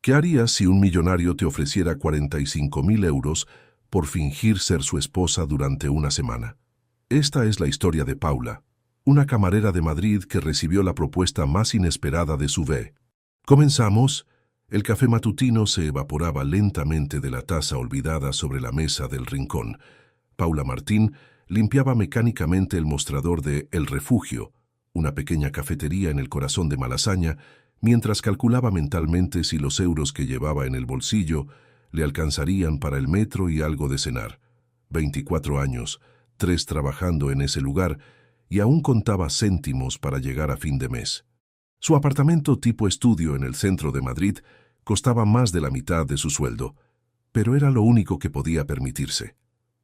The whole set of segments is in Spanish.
¿Qué harías si un millonario te ofreciera 45.000 euros por fingir ser su esposa durante una semana? Esta es la historia de Paula, una camarera de Madrid que recibió la propuesta más inesperada de su vida. Comenzamos. El café matutino se evaporaba lentamente de la taza olvidada sobre la mesa del rincón. Paula Martín limpiaba mecánicamente el mostrador de El Refugio, una pequeña cafetería en el corazón de Malasaña, mientras calculaba mentalmente si los euros que llevaba en el bolsillo le alcanzarían para el metro y algo de cenar. 24 años, 3 trabajando en ese lugar, y aún contaba céntimos para llegar a fin de mes. Su apartamento tipo estudio en el centro de Madrid costaba más de la mitad de su sueldo, pero era lo único que podía permitirse.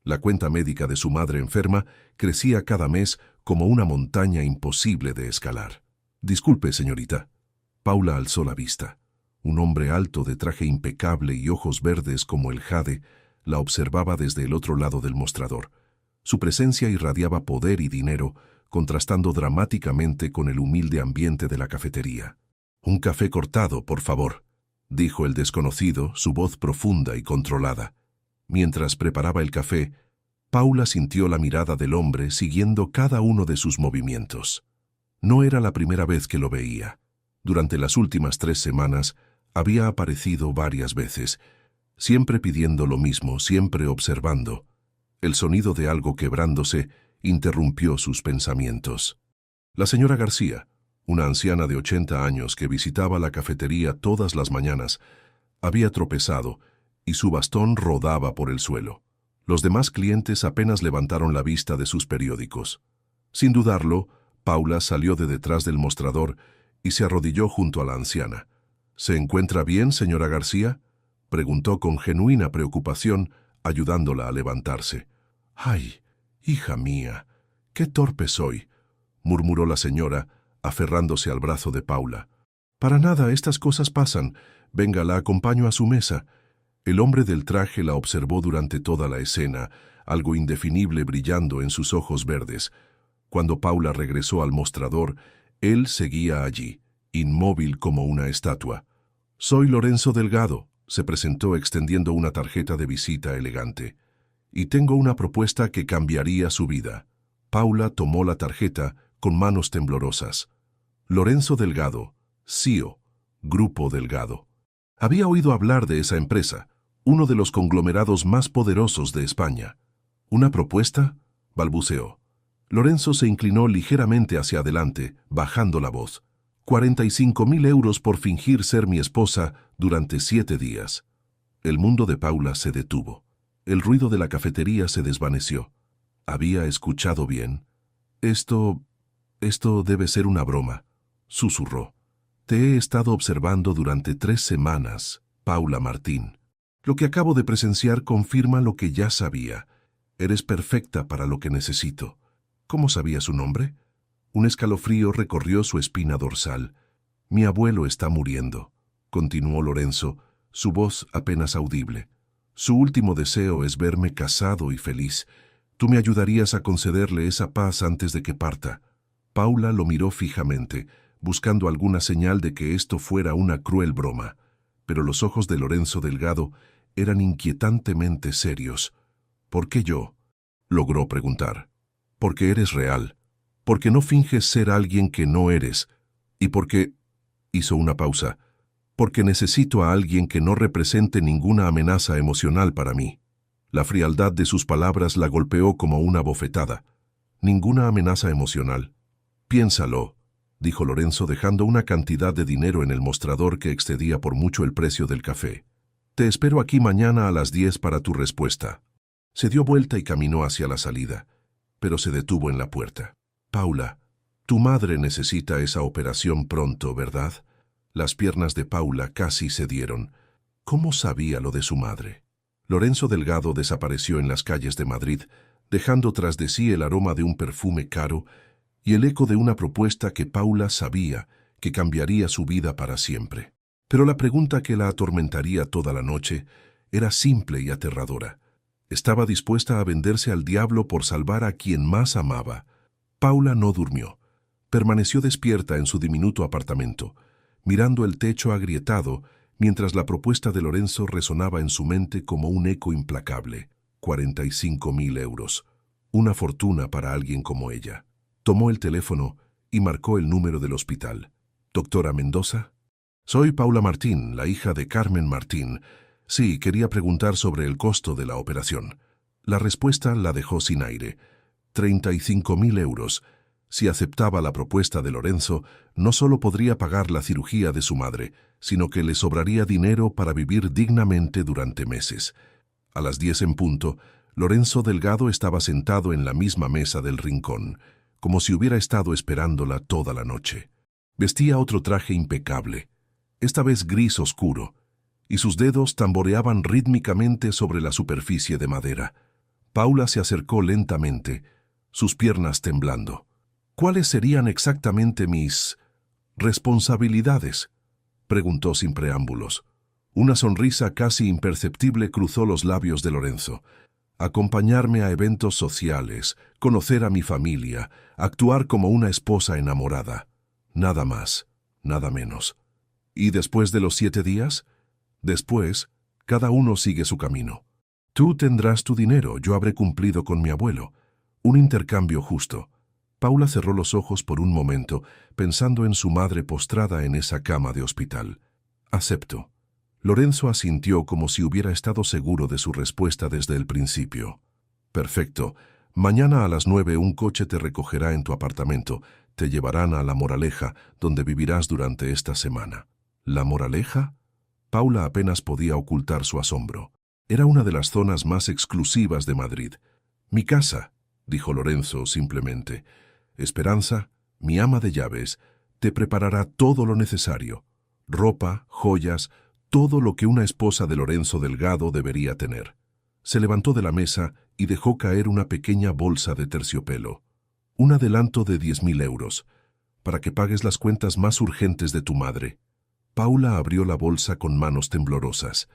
La cuenta médica de su madre enferma crecía cada mes como una montaña imposible de escalar. «Disculpe, señorita». Paula alzó la vista. Un hombre alto de traje impecable y ojos verdes como el jade la observaba desde el otro lado del mostrador. Su presencia irradiaba poder y dinero, contrastando dramáticamente con el humilde ambiente de la cafetería. «Un café cortado, por favor», dijo el desconocido, su voz profunda y controlada. Mientras preparaba el café, Paula sintió la mirada del hombre siguiendo cada uno de sus movimientos. No era la primera vez que lo veía. Durante las últimas 3 semanas había aparecido varias veces, siempre pidiendo lo mismo, siempre observando. El sonido de algo quebrándose interrumpió sus pensamientos. La señora García, una anciana de 80 años que visitaba la cafetería todas las mañanas, había tropezado y su bastón rodaba por el suelo. Los demás clientes apenas levantaron la vista de sus periódicos. Sin dudarlo, Paula salió de detrás del mostrador y se arrodilló junto a la anciana. «¿Se encuentra bien, señora García?», preguntó con genuina preocupación, ayudándola a levantarse. «Ay, hija mía, qué torpe soy», murmuró la señora, aferrándose al brazo de Paula. «Para nada, estas cosas pasan. Venga, la acompaño a su mesa». El hombre del traje la observó durante toda la escena, algo indefinible brillando en sus ojos verdes. Cuando Paula regresó al mostrador, él seguía allí, inmóvil como una estatua. «Soy Lorenzo Delgado», se presentó extendiendo una tarjeta de visita elegante. «Y tengo una propuesta que cambiaría su vida». Paula tomó la tarjeta con manos temblorosas. Lorenzo Delgado, CEO, Grupo Delgado. Había oído hablar de esa empresa, uno de los conglomerados más poderosos de España. «¿Una propuesta?», balbuceó. Lorenzo se inclinó ligeramente hacia adelante, bajando la voz. 45.000 euros por fingir ser mi esposa durante 7 días. El mundo de Paula se detuvo. El ruido de la cafetería se desvaneció. Había escuchado bien. Esto debe ser una broma», susurró. «Te he estado observando durante 3 semanas, Paula Martín. Lo que acabo de presenciar confirma lo que ya sabía. Eres perfecta para lo que necesito». «¿Cómo sabía su nombre?». Un escalofrío recorrió su espina dorsal. «Mi abuelo está muriendo», continuó Lorenzo, su voz apenas audible. «Su último deseo es verme casado y feliz. Tú me ayudarías a concederle esa paz antes de que parta». Paula lo miró fijamente, buscando alguna señal de que esto fuera una cruel broma. Pero los ojos de Lorenzo Delgado eran inquietantemente serios. «¿Por qué yo?», logró preguntar. «Porque eres real, porque no finges ser alguien que no eres, y porque…» hizo una pausa, «porque necesito a alguien que no represente ninguna amenaza emocional para mí». La frialdad de sus palabras la golpeó como una bofetada. «Ninguna amenaza emocional». «Piénsalo», dijo Lorenzo dejando una cantidad de dinero en el mostrador que excedía por mucho el precio del café. «Te espero aquí mañana a las 10 para tu respuesta». Se dio vuelta y caminó hacia la salida, pero se detuvo en la puerta. «Paula, tu madre necesita esa operación pronto, ¿verdad?». Las piernas de Paula casi cedieron. ¿Cómo sabía lo de su madre? Lorenzo Delgado desapareció en las calles de Madrid, dejando tras de sí el aroma de un perfume caro y el eco de una propuesta que Paula sabía que cambiaría su vida para siempre. Pero la pregunta que la atormentaría toda la noche era simple y aterradora. Estaba dispuesta a venderse al diablo por salvar a quien más amaba. Paula no durmió. Permaneció despierta en su diminuto apartamento, mirando el techo agrietado mientras la propuesta de Lorenzo resonaba en su mente como un eco implacable. 45.000 euros. Una fortuna para alguien como ella. Tomó el teléfono y marcó el número del hospital. «¿Doctora Mendoza?» «Soy Paula Martín, la hija de Carmen Martín. Sí, quería preguntar sobre el costo de la operación». La respuesta la dejó sin aire. 35.000 euros. Si aceptaba la propuesta de Lorenzo, no solo podría pagar la cirugía de su madre, sino que le sobraría dinero para vivir dignamente durante meses. A las 10 en punto, Lorenzo Delgado estaba sentado en la misma mesa del rincón, como si hubiera estado esperándola toda la noche. Vestía otro traje impecable, esta vez gris oscuro, y sus dedos tamboreaban rítmicamente sobre la superficie de madera. Paula se acercó lentamente, sus piernas temblando. «¿Cuáles serían exactamente mis responsabilidades?», preguntó sin preámbulos. Una sonrisa casi imperceptible cruzó los labios de Lorenzo. «Acompañarme a eventos sociales, conocer a mi familia, actuar como una esposa enamorada. Nada más, nada menos. ¿Y después de los 7 días? Después, cada uno sigue su camino. Tú tendrás tu dinero, yo habré cumplido con mi abuelo. Un intercambio justo». Paula cerró los ojos por un momento, pensando en su madre postrada en esa cama de hospital. «Acepto». Lorenzo asintió como si hubiera estado seguro de su respuesta desde el principio. «Perfecto. Mañana a las 9 un coche te recogerá en tu apartamento. Te llevarán a La Moraleja, donde vivirás durante esta semana». ¿La Moraleja? Paula apenas podía ocultar su asombro. Era una de las zonas más exclusivas de Madrid. «Mi casa», dijo Lorenzo simplemente. «Esperanza, mi ama de llaves, te preparará todo lo necesario. Ropa, joyas, todo lo que una esposa de Lorenzo Delgado debería tener». Se levantó de la mesa y dejó caer una pequeña bolsa de terciopelo. «Un adelanto de 10.000 euros, para que pagues las cuentas más urgentes de tu madre». Paula abrió la bolsa con manos temblorosas.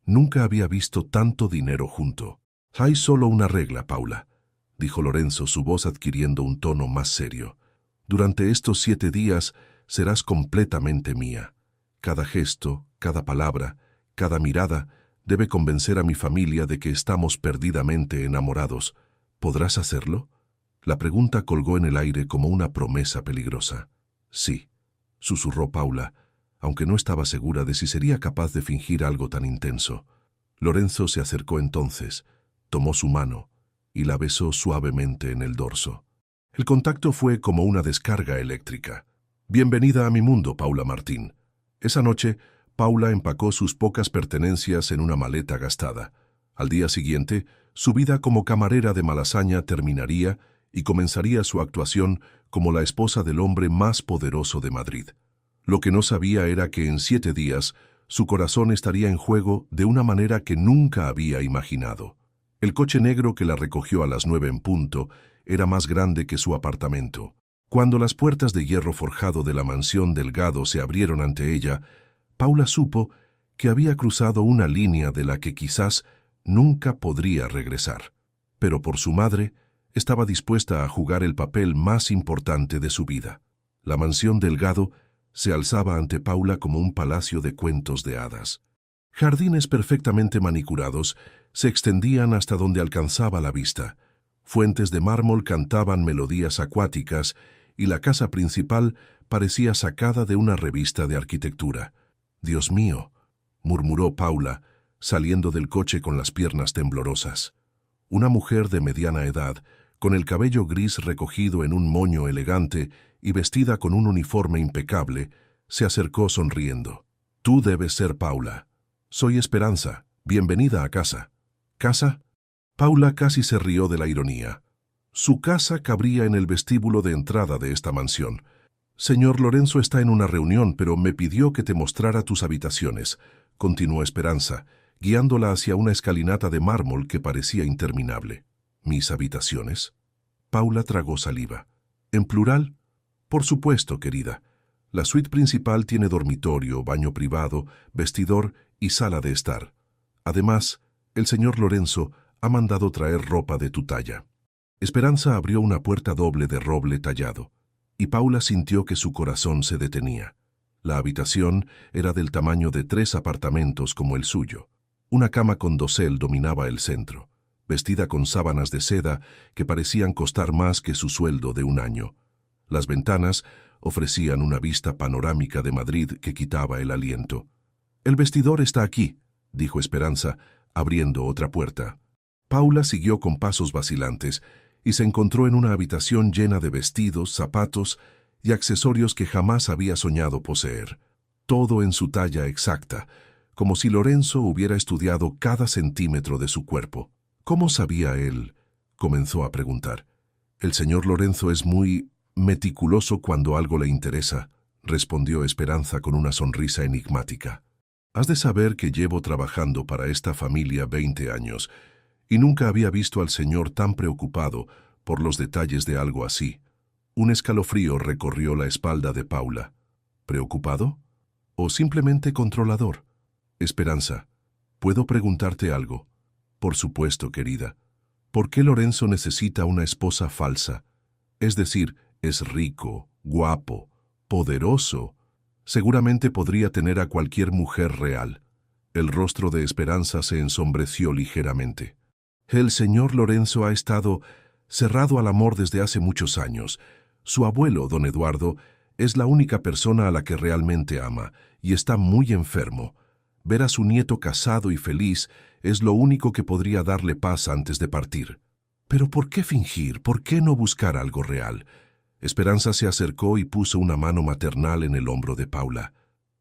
Nunca había visto tanto dinero junto. «Hay solo una regla, Paula», dijo Lorenzo, su voz adquiriendo un tono más serio. «Durante estos 7 días serás completamente mía. Cada gesto, cada palabra, cada mirada debe convencer a mi familia de que estamos perdidamente enamorados. ¿Podrás hacerlo?» La pregunta colgó en el aire como una promesa peligrosa. «Sí», susurró Paula, aunque no estaba segura de si sería capaz de fingir algo tan intenso. Lorenzo se acercó entonces, tomó su mano y la besó suavemente en el dorso. El contacto fue como una descarga eléctrica. «Bienvenida a mi mundo, Paula Martín». Esa noche, Paula empacó sus pocas pertenencias en una maleta gastada. Al día siguiente, su vida como camarera de Malasaña terminaría y comenzaría su actuación como la esposa del hombre más poderoso de Madrid. Lo que no sabía era que en 7 días su corazón estaría en juego de una manera que nunca había imaginado. El coche negro que la recogió a las 9 en punto era más grande que su apartamento. Cuando las puertas de hierro forjado de la mansión Delgado se abrieron ante ella, Paula supo que había cruzado una línea de la que quizás nunca podría regresar. Pero por su madre, estaba dispuesta a jugar el papel más importante de su vida. La mansión Delgado se alzaba ante Paula como un palacio de cuentos de hadas. Jardines perfectamente manicurados se extendían hasta donde alcanzaba la vista. Fuentes de mármol cantaban melodías acuáticas y la casa principal parecía sacada de una revista de arquitectura. «Dios mío», murmuró Paula, saliendo del coche con las piernas temblorosas. Una mujer de mediana edad, con el cabello gris recogido en un moño elegante y vestida con un uniforme impecable, se acercó sonriendo. «Tú debes ser Paula. Soy Esperanza. Bienvenida a casa». «¿Casa?» Paula casi se rió de la ironía. Su casa cabría en el vestíbulo de entrada de esta mansión. «Señor Lorenzo está en una reunión, pero me pidió que te mostrara tus habitaciones», continuó Esperanza, guiándola hacia una escalinata de mármol que parecía interminable. «¿Mis habitaciones?» Paula tragó saliva. «¿En plural?» «Por supuesto, querida. La suite principal tiene dormitorio, baño privado, vestidor y sala de estar. Además, el señor Lorenzo ha mandado traer ropa de tu talla». Esperanza abrió una puerta doble de roble tallado, y Paula sintió que su corazón se detenía. La habitación era del tamaño de 3 apartamentos como el suyo. Una cama con dosel dominaba el centro, vestida con sábanas de seda que parecían costar más que su sueldo de un año. Las ventanas ofrecían una vista panorámica de Madrid que quitaba el aliento. «El vestidor está aquí», dijo Esperanza, abriendo otra puerta. Paula siguió con pasos vacilantes y se encontró en una habitación llena de vestidos, zapatos y accesorios que jamás había soñado poseer. Todo en su talla exacta, como si Lorenzo hubiera estudiado cada centímetro de su cuerpo. «¿Cómo sabía él?», comenzó a preguntar. «El señor Lorenzo es muy meticuloso cuando algo le interesa», respondió Esperanza con una sonrisa enigmática. «Has de saber que llevo trabajando para esta familia 20 años y nunca había visto al señor tan preocupado por los detalles de algo así». Un escalofrío recorrió la espalda de Paula. ¿Preocupado? ¿O simplemente controlador? «Esperanza, ¿puedo preguntarte algo?» «Por supuesto, querida. ¿Por qué Lorenzo necesita una esposa falsa? Es decir, es rico, guapo, poderoso. Seguramente podría tener a cualquier mujer real». El rostro de Esperanza se ensombreció ligeramente. «El señor Lorenzo ha estado cerrado al amor desde hace muchos años. Su abuelo, don Eduardo, es la única persona a la que realmente ama y está muy enfermo. Ver a su nieto casado y feliz es lo único que podría darle paz antes de partir». «Pero ¿por qué fingir? ¿Por qué no buscar algo real?». Esperanza se acercó y puso una mano maternal en el hombro de Paula.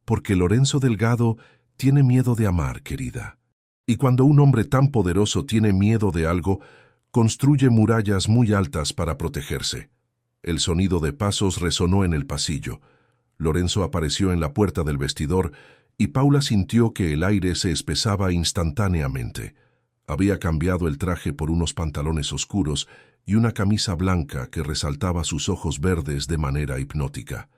«Porque Lorenzo Delgado tiene miedo de amar, querida. Y cuando un hombre tan poderoso tiene miedo de algo, construye murallas muy altas para protegerse». El sonido de pasos resonó en el pasillo. Lorenzo apareció en la puerta del vestidor y Paula sintió que el aire se espesaba instantáneamente. Había cambiado el traje por unos pantalones oscuros y una camisa blanca que resaltaba sus ojos verdes de manera hipnótica.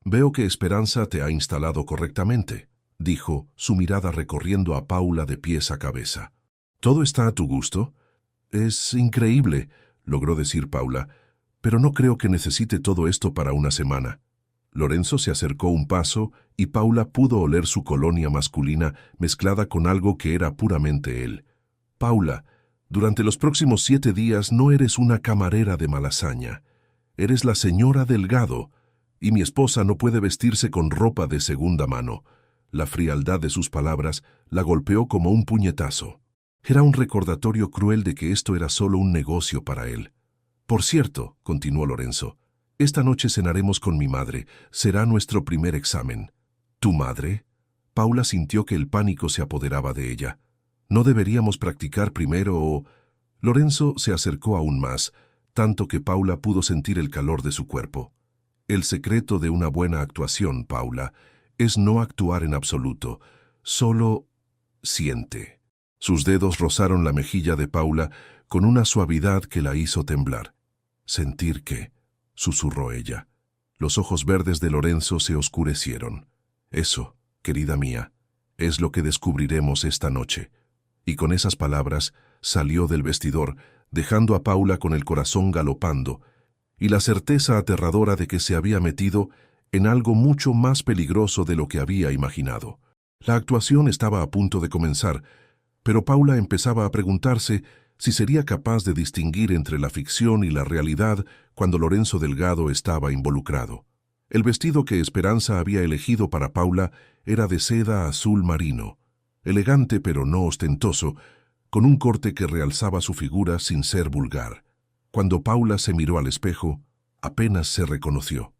«Veo que Esperanza te ha instalado correctamente», dijo, su mirada recorriendo a Paula de pies a cabeza. «¿Todo está a tu gusto?» «Es increíble», logró decir Paula, «pero no creo que necesite todo esto para una semana». Lorenzo se acercó un paso y Paula pudo oler su colonia masculina mezclada con algo que era puramente él. «Paula, durante los próximos 7 días no eres una camarera de Malasaña. Eres la señora Delgado, y mi esposa no puede vestirse con ropa de segunda mano». La frialdad de sus palabras la golpeó como un puñetazo. Era un recordatorio cruel de que esto era solo un negocio para él. «Por cierto», continuó Lorenzo, «esta noche cenaremos con mi madre. Será nuestro primer examen». «¿Tu madre?» Paula sintió que el pánico se apoderaba de ella. «¿No deberíamos practicar primero o...?» Lorenzo se acercó aún más, tanto que Paula pudo sentir el calor de su cuerpo. «El secreto de una buena actuación, Paula, es no actuar en absoluto. Solo siente». Sus dedos rozaron la mejilla de Paula con una suavidad que la hizo temblar. «¿Sentir qué?», susurró ella. Los ojos verdes de Lorenzo se oscurecieron. «Eso, querida mía, es lo que descubriremos esta noche». Y con esas palabras salió del vestidor, dejando a Paula con el corazón galopando y la certeza aterradora de que se había metido en algo mucho más peligroso de lo que había imaginado. La actuación estaba a punto de comenzar, pero Paula empezaba a preguntarse si sería capaz de distinguir entre la ficción y la realidad cuando Lorenzo Delgado estaba involucrado. El vestido que Esperanza había elegido para Paula era de seda azul marino, elegante pero no ostentoso, con un corte que realzaba su figura sin ser vulgar. Cuando Paula se miró al espejo, apenas se reconoció.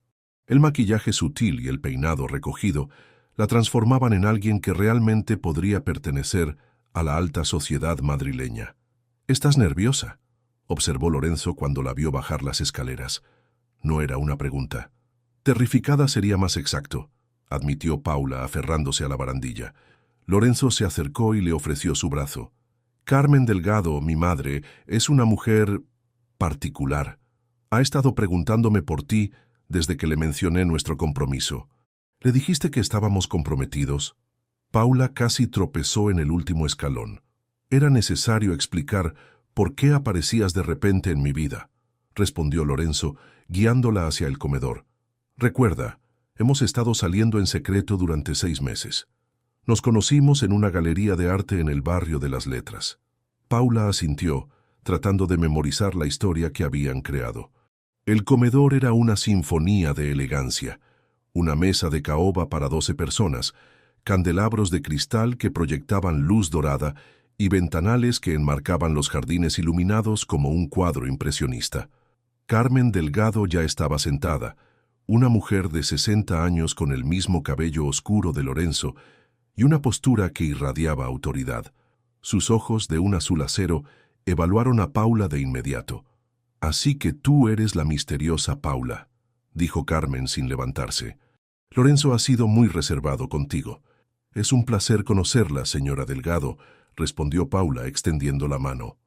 El maquillaje sutil y el peinado recogido la transformaban en alguien que realmente podría pertenecer a la alta sociedad madrileña. «¿Estás nerviosa?», observó Lorenzo cuando la vio bajar las escaleras. No era una pregunta. «Terrificada sería más exacto», admitió Paula aferrándose a la barandilla. Lorenzo se acercó y le ofreció su brazo. «Carmen Delgado, mi madre, es una mujer particular. Ha estado preguntándome por ti desde que le mencioné nuestro compromiso. ¿Le dijiste que estábamos comprometidos?». Paula casi tropezó en el último escalón. «Era necesario explicar por qué aparecías de repente en mi vida», respondió Lorenzo, guiándola hacia el comedor. «Recuerda, Hemos estado saliendo en secreto durante 6 meses. Nos conocimos en una galería de arte en el barrio de las Letras. Paula asintió, tratando de memorizar la historia que habían creado. El comedor era una sinfonía de elegancia. Una mesa de caoba para 12 personas, candelabros de cristal que proyectaban luz dorada y ventanales que enmarcaban los jardines iluminados como un cuadro impresionista. Carmen Delgado ya estaba sentada, una mujer de 60 años con el mismo cabello oscuro de Lorenzo y una postura que irradiaba autoridad. Sus ojos de un azul acero evaluaron a Paula de inmediato. «Así que tú eres la misteriosa Paula», dijo Carmen sin levantarse. «Lorenzo ha sido muy reservado contigo». «Es un placer conocerla, señora Delgado», respondió Paula extendiendo la mano.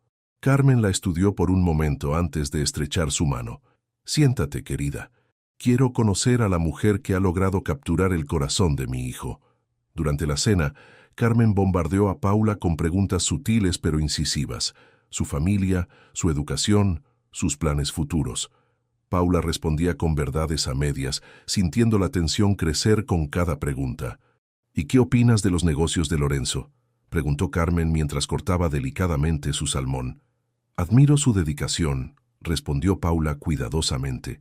Carmen la estudió por un momento antes de estrechar su mano. «Siéntate, querida. Quiero conocer a la mujer que ha logrado capturar el corazón de mi hijo». Durante la cena, Carmen bombardeó a Paula con preguntas sutiles pero incisivas. Su familia, su educación, sus planes futuros. Paula respondía con verdades a medias, sintiendo la tensión crecer con cada pregunta. «¿Y qué opinas de los negocios de Lorenzo?», preguntó Carmen mientras cortaba delicadamente su salmón. «Admiro su dedicación», respondió Paula cuidadosamente.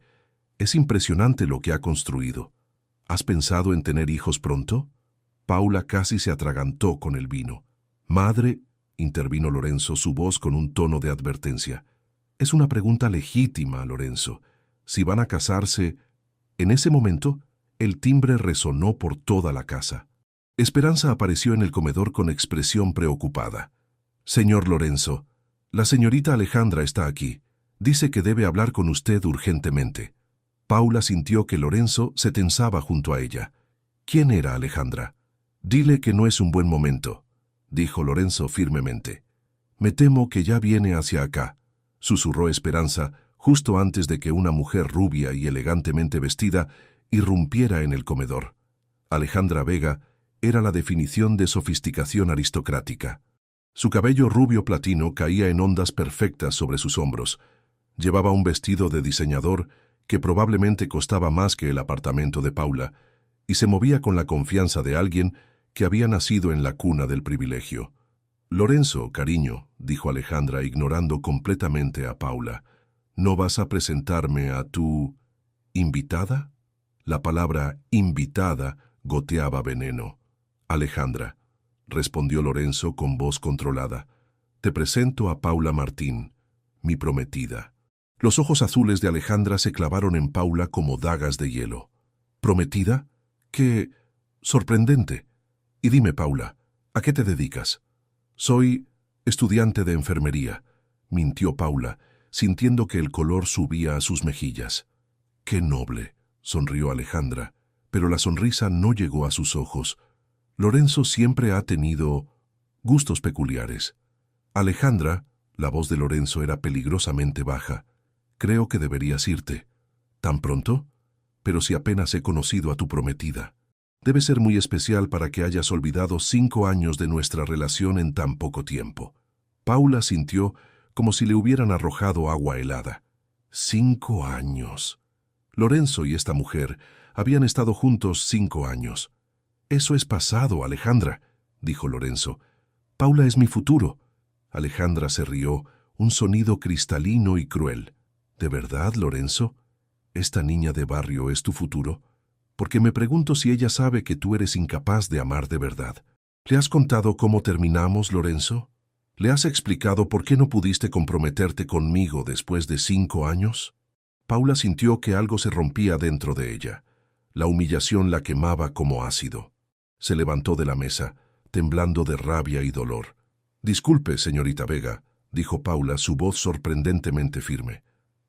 «Es impresionante lo que ha construido. ¿Has pensado en tener hijos pronto?». Paula casi se atragantó con el vino. «Madre», intervino Lorenzo, su voz con un tono de advertencia. «Es una pregunta legítima, Lorenzo. Si van a casarse...». En ese momento, el timbre resonó por toda la casa. Esperanza apareció en el comedor con expresión preocupada. «Señor Lorenzo, la señorita Alejandra está aquí. Dice que debe hablar con usted urgentemente». Paula sintió que Lorenzo se tensaba junto a ella. «¿Quién era Alejandra?». «Dile que no es un buen momento», dijo Lorenzo firmemente. «Me temo que ya viene hacia acá», susurró Esperanza justo antes de que una mujer rubia y elegantemente vestida irrumpiera en el comedor. Alejandra Vega era la definición de sofisticación aristocrática. Su cabello rubio platino caía en ondas perfectas sobre sus hombros. Llevaba un vestido de diseñador que probablemente costaba más que el apartamento de Paula, y se movía con la confianza de alguien que había nacido en la cuna del privilegio. «Lorenzo, cariño», dijo Alejandra ignorando completamente a Paula, «¿no vas a presentarme a tu... invitada?». La palabra invitada goteaba veneno. «Alejandra», respondió Lorenzo con voz controlada, «te presento a Paula Martín, mi prometida». Los ojos azules de Alejandra se clavaron en Paula como dagas de hielo. «¿Prometida? ¡Qué sorprendente! Y dime, Paula, ¿a qué te dedicas?». «Soy estudiante de enfermería», mintió Paula, sintiendo que el color subía a sus mejillas. «Qué noble», sonrió Alejandra, pero la sonrisa no llegó a sus ojos. Lorenzo siempre ha tenido gustos peculiares. «Alejandra», la voz de Lorenzo era peligrosamente baja, «creo que deberías irte». «¿Tan pronto? Pero si apenas he conocido a tu prometida». «Debe ser muy especial para que hayas olvidado 5 años de nuestra relación en tan poco tiempo». Paula sintió como si le hubieran arrojado agua helada. 5 años. Lorenzo y esta mujer habían estado juntos 5 años. «Eso es pasado, Alejandra», dijo Lorenzo. «Paula es mi futuro». Alejandra se rió, un sonido cristalino y cruel. «¿De verdad, Lorenzo? ¿Esta niña de barrio es tu futuro?». «Porque me pregunto si ella sabe que tú eres incapaz de amar de verdad». «¿Le has contado cómo terminamos, Lorenzo? ¿Le has explicado por qué no pudiste comprometerte conmigo después de 5 años?» Paula sintió que algo se rompía dentro de ella. La humillación la quemaba como ácido. Se levantó de la mesa, temblando de rabia y dolor. «Disculpe, señorita Vega», dijo Paula, su voz sorprendentemente firme.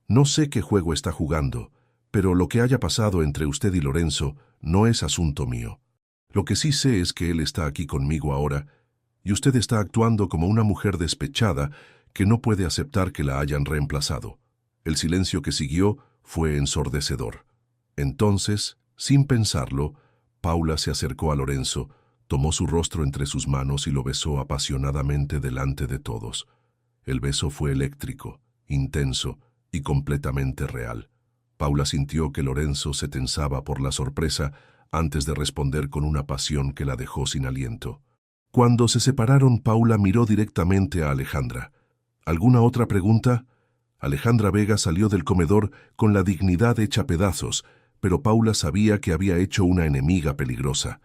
«No sé qué juego está jugando, pero lo que haya pasado entre usted y Lorenzo no es asunto mío. Lo que sí sé es que él está aquí conmigo ahora, y usted está actuando como una mujer despechada que no puede aceptar que la hayan reemplazado». El silencio que siguió fue ensordecedor. Entonces, sin pensarlo, Paula se acercó a Lorenzo, tomó su rostro entre sus manos y lo besó apasionadamente delante de todos. El beso fue eléctrico, intenso y completamente real. Paula sintió que Lorenzo se tensaba por la sorpresa antes de responder con una pasión que la dejó sin aliento. Cuando se separaron, Paula miró directamente a Alejandra. ¿Alguna otra pregunta? Alejandra Vega salió del comedor con la dignidad hecha pedazos, pero Paula sabía que había hecho una enemiga peligrosa.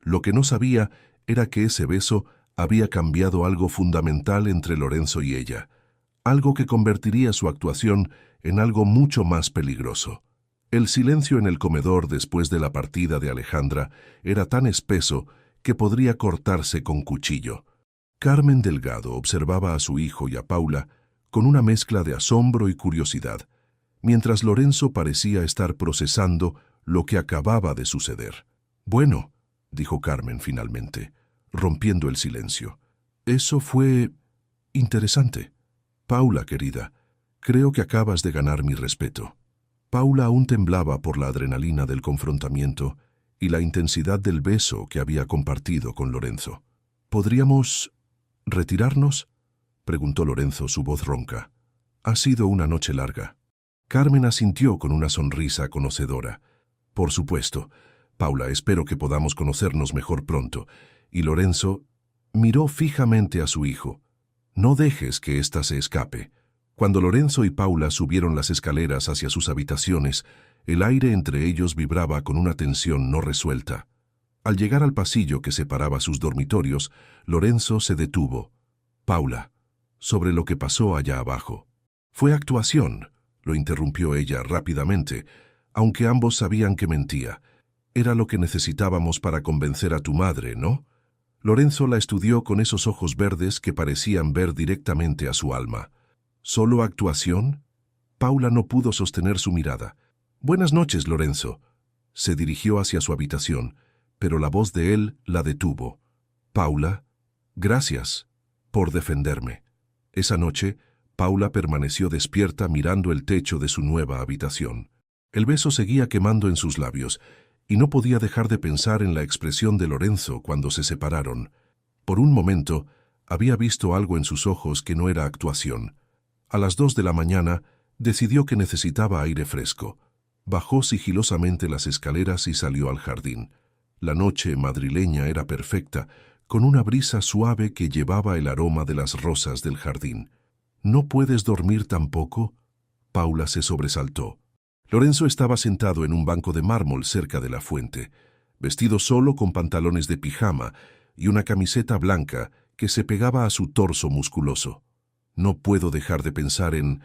Lo que no sabía era que ese beso había cambiado algo fundamental entre Lorenzo y ella, algo que convertiría su actuación en algo mucho más peligroso. El silencio en el comedor después de la partida de Alejandra era tan espeso que podría cortarse con cuchillo. Carmen Delgado observaba a su hijo y a Paula con una mezcla de asombro y curiosidad, mientras Lorenzo parecía estar procesando lo que acababa de suceder. «Bueno», dijo Carmen finalmente, rompiendo el silencio. «Eso fue interesante. Paula, querida, creo que acabas de ganar mi respeto». Paula aún temblaba por la adrenalina del confrontamiento y la intensidad del beso que había compartido con Lorenzo. «¿Podríamos retirarnos?», preguntó Lorenzo, su voz ronca. «Ha sido una noche larga». Carmen asintió con una sonrisa conocedora. «Por supuesto. Paula, espero que podamos conocernos mejor pronto». Y Lorenzo miró fijamente a su hijo. «No dejes que ésta se escape». Cuando Lorenzo y Paula subieron las escaleras hacia sus habitaciones, el aire entre ellos vibraba con una tensión no resuelta. Al llegar al pasillo que separaba sus dormitorios, Lorenzo se detuvo. «Paula, sobre lo que pasó allá abajo». «Fue actuación», lo interrumpió ella rápidamente, aunque ambos sabían que mentía. «Era lo que necesitábamos para convencer a tu madre, ¿no?». Lorenzo la estudió con esos ojos verdes que parecían ver directamente a su alma. «¿Solo actuación?». Paula no pudo sostener su mirada. «Buenas noches, Lorenzo». Se dirigió hacia su habitación, pero la voz de él la detuvo. «Paula, gracias por defenderme». Esa noche, Paula permaneció despierta mirando el techo de su nueva habitación. El beso seguía quemando en sus labios, y no podía dejar de pensar en la expresión de Lorenzo cuando se separaron. Por un momento, había visto algo en sus ojos que no era actuación. A las 2 de la mañana, decidió que necesitaba aire fresco. Bajó sigilosamente las escaleras y salió al jardín. La noche madrileña era perfecta, con una brisa suave que llevaba el aroma de las rosas del jardín. «¿No puedes dormir tampoco?». Paula se sobresaltó. Lorenzo estaba sentado en un banco de mármol cerca de la fuente, vestido solo con pantalones de pijama y una camiseta blanca que se pegaba a su torso musculoso. «No puedo dejar de pensar en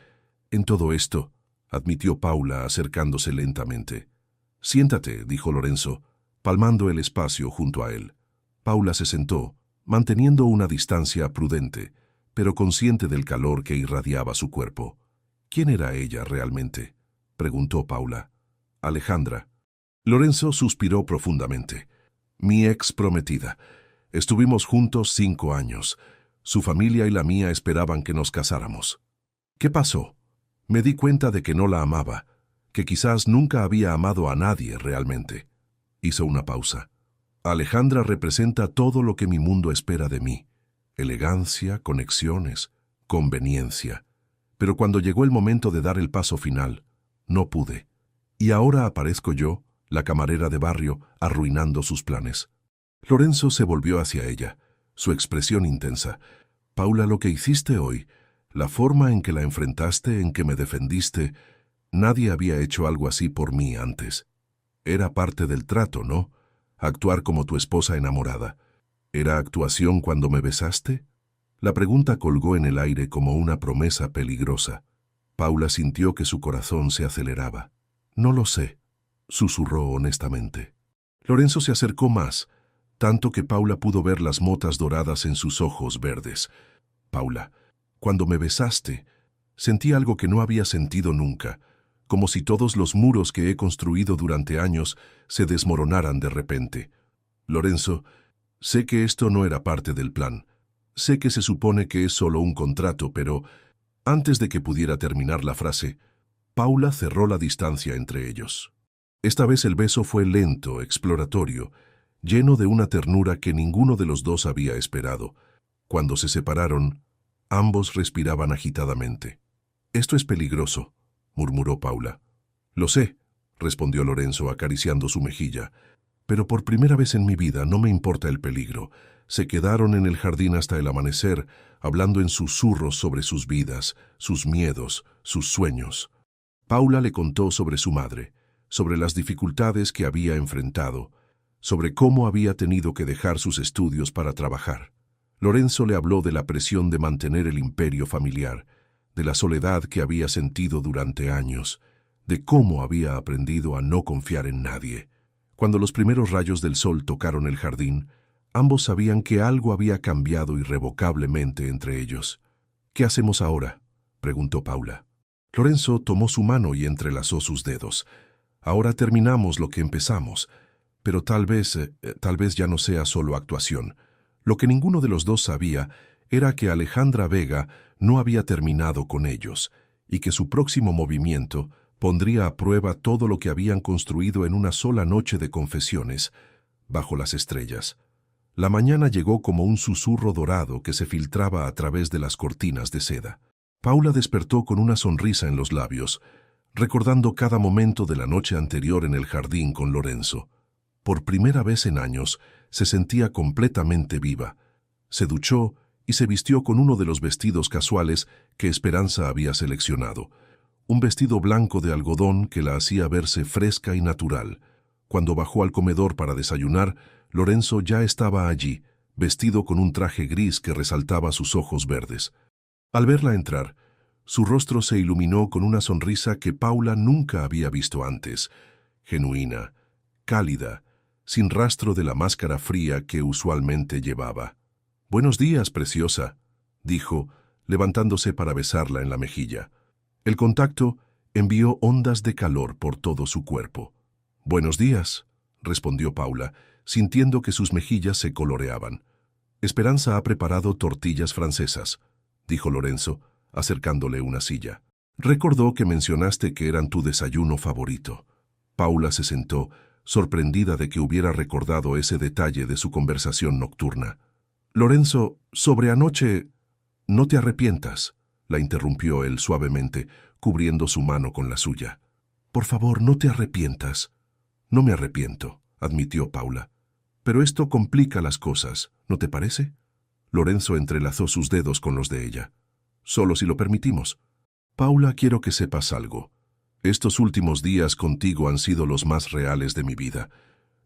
todo esto», admitió Paula acercándose lentamente. «Siéntate», dijo Lorenzo, palmando el espacio junto a él. Paula se sentó, manteniendo una distancia prudente, pero consciente del calor que irradiaba su cuerpo. «¿Quién era ella realmente?», preguntó Paula. «Alejandra». Lorenzo suspiró profundamente. «Mi ex prometida. Estuvimos juntos 5 años. Su familia y la mía esperaban que nos casáramos». «¿Qué pasó?». «Me di cuenta de que no la amaba, que quizás nunca había amado a nadie realmente». Hizo una pausa. «Alejandra representa todo lo que mi mundo espera de mí. Elegancia, conexiones, conveniencia. Pero cuando llegó el momento de dar el paso final, no pude. Y ahora aparezco yo, la camarera de barrio, arruinando sus planes». Lorenzo se volvió hacia ella, su expresión intensa. «Paula, lo que hiciste hoy, la forma en que la enfrentaste, en que me defendiste, nadie había hecho algo así por mí antes. Era parte del trato, ¿no? Actuar como tu esposa enamorada. ¿Era actuación cuando me besaste?». La pregunta colgó en el aire como una promesa peligrosa. Paula sintió que su corazón se aceleraba. «No lo sé», susurró honestamente. Lorenzo se acercó más, tanto que Paula pudo ver las motas doradas en sus ojos verdes. «Paula, cuando me besaste, sentí algo que no había sentido nunca, como si todos los muros que he construido durante años se desmoronaran de repente. Lorenzo, sé que esto no era parte del plan. Sé que se supone que es solo un contrato, pero…». Antes de que pudiera terminar la frase, Paula cerró la distancia entre ellos. Esta vez el beso fue lento, exploratorio, lleno de una ternura que ninguno de los dos había esperado. Cuando se separaron, ambos respiraban agitadamente. «Esto es peligroso», murmuró Paula. Lo sé, respondió Lorenzo acariciando su mejilla, pero por primera vez en mi vida no me importa el peligro. Se quedaron en el jardín hasta el amanecer, hablando en susurros sobre sus vidas, sus miedos, sus sueños. Paula le contó sobre su madre, sobre las dificultades que había enfrentado, sobre cómo había tenido que dejar sus estudios para trabajar. Lorenzo le habló de la presión de mantener el imperio familiar, de la soledad que había sentido durante años, de cómo había aprendido a no confiar en nadie. Cuando los primeros rayos del sol tocaron el jardín, ambos sabían que algo había cambiado irrevocablemente entre ellos. «¿Qué hacemos ahora?», preguntó Paula. Lorenzo tomó su mano y entrelazó sus dedos. «Ahora terminamos lo que empezamos, pero tal vez ya no sea solo actuación». Lo que ninguno de los dos sabía era que Alejandra Vega no había terminado con ellos y que su próximo movimiento pondría a prueba todo lo que habían construido en una sola noche de confesiones, bajo las estrellas. La mañana llegó como un susurro dorado que se filtraba a través de las cortinas de seda. Paula despertó con una sonrisa en los labios, recordando cada momento de la noche anterior en el jardín con Lorenzo. Por primera vez en años, se sentía completamente viva. Se duchó y se vistió con uno de los vestidos casuales que Esperanza había seleccionado. Un vestido blanco de algodón que la hacía verse fresca y natural. Cuando bajó al comedor para desayunar, Lorenzo ya estaba allí, vestido con un traje gris que resaltaba sus ojos verdes. Al verla entrar, su rostro se iluminó con una sonrisa que Paula nunca había visto antes, genuina, cálida, sin rastro de la máscara fría que usualmente llevaba. «Buenos días, preciosa», dijo, levantándose para besarla en la mejilla. El contacto envió ondas de calor por todo su cuerpo. «Buenos días», respondió Paula, sintiendo que sus mejillas se coloreaban. «Esperanza ha preparado tortillas francesas», dijo Lorenzo, acercándole una silla. «Recordó que mencionaste que eran tu desayuno favorito». Paula se sentó, sorprendida de que hubiera recordado ese detalle de su conversación nocturna. «Lorenzo, sobre anoche, no te arrepientas», la interrumpió él suavemente, cubriendo su mano con la suya. «Por favor, no te arrepientas». «No me arrepiento», admitió Paula. «Pero esto complica las cosas, ¿no te parece?» Lorenzo entrelazó sus dedos con los de ella. «Solo si lo permitimos. Paula, quiero que sepas algo. Estos últimos días contigo han sido los más reales de mi vida.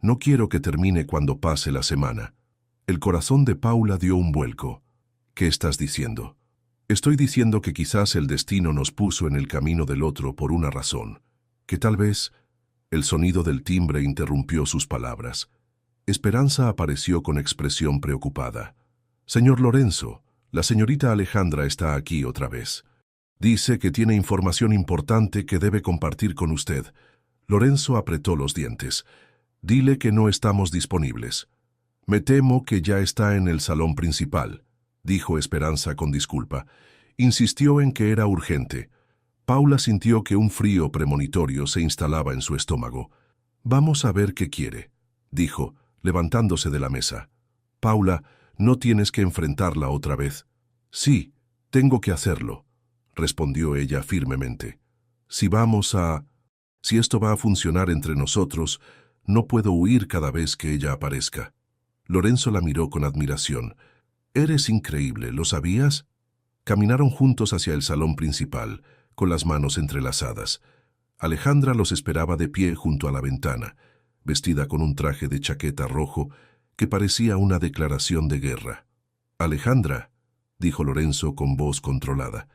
No quiero que termine cuando pase la semana». El corazón de Paula dio un vuelco. «¿Qué estás diciendo?» «Estoy diciendo que quizás el destino nos puso en el camino del otro por una razón. Que tal vez...» El sonido del timbre interrumpió sus palabras. Esperanza apareció con expresión preocupada. «Señor Lorenzo, la señorita Alejandra está aquí otra vez. Dice que tiene información importante que debe compartir con usted». Lorenzo apretó los dientes. «Dile que no estamos disponibles». «Me temo que ya está en el salón principal», dijo Esperanza con disculpa. Insistió en que era urgente. Paula sintió que un frío premonitorio se instalaba en su estómago. «Vamos a ver qué quiere», dijo, levantándose de la mesa. «Paula, no tienes que enfrentarla otra vez». «Sí, tengo que hacerlo», respondió ella firmemente. Si esto va a funcionar entre nosotros, no puedo huir cada vez que ella aparezca». Lorenzo la miró con admiración. «Eres increíble, ¿lo sabías?» Caminaron juntos hacia el salón principal, con las manos entrelazadas. Alejandra los esperaba de pie junto a la ventana, vestida con un traje de chaqueta rojo que parecía una declaración de guerra. «Alejandra», dijo Lorenzo con voz controlada,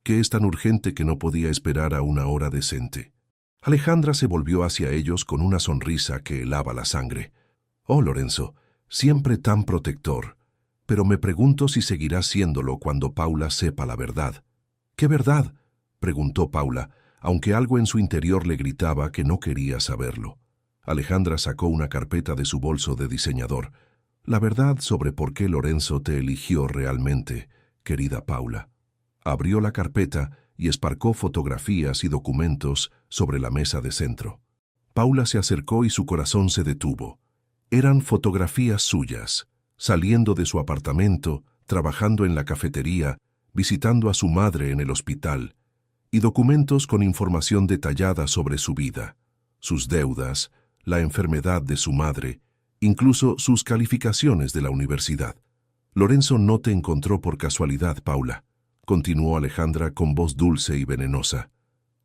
«¿qué es tan urgente que no podía esperar a una hora decente?» Alejandra se volvió hacia ellos con una sonrisa que helaba la sangre. «Oh, Lorenzo, siempre tan protector, pero me pregunto si seguirá siéndolo cuando Paula sepa la verdad». «¿Qué verdad?», preguntó Paula, aunque algo en su interior le gritaba que no quería saberlo. Alejandra sacó una carpeta de su bolso de diseñador. «La verdad sobre por qué Lorenzo te eligió realmente, querida Paula». Abrió la carpeta y esparcó fotografías y documentos sobre la mesa de centro. Paula se acercó y su corazón se detuvo. Eran fotografías suyas, saliendo de su apartamento, trabajando en la cafetería, visitando a su madre en el hospital. y documentos con información detallada sobre su vida, sus deudas, la enfermedad de su madre, incluso sus calificaciones de la universidad. Lorenzo no te encontró por casualidad, Paula, continuó Alejandra con voz dulce y venenosa.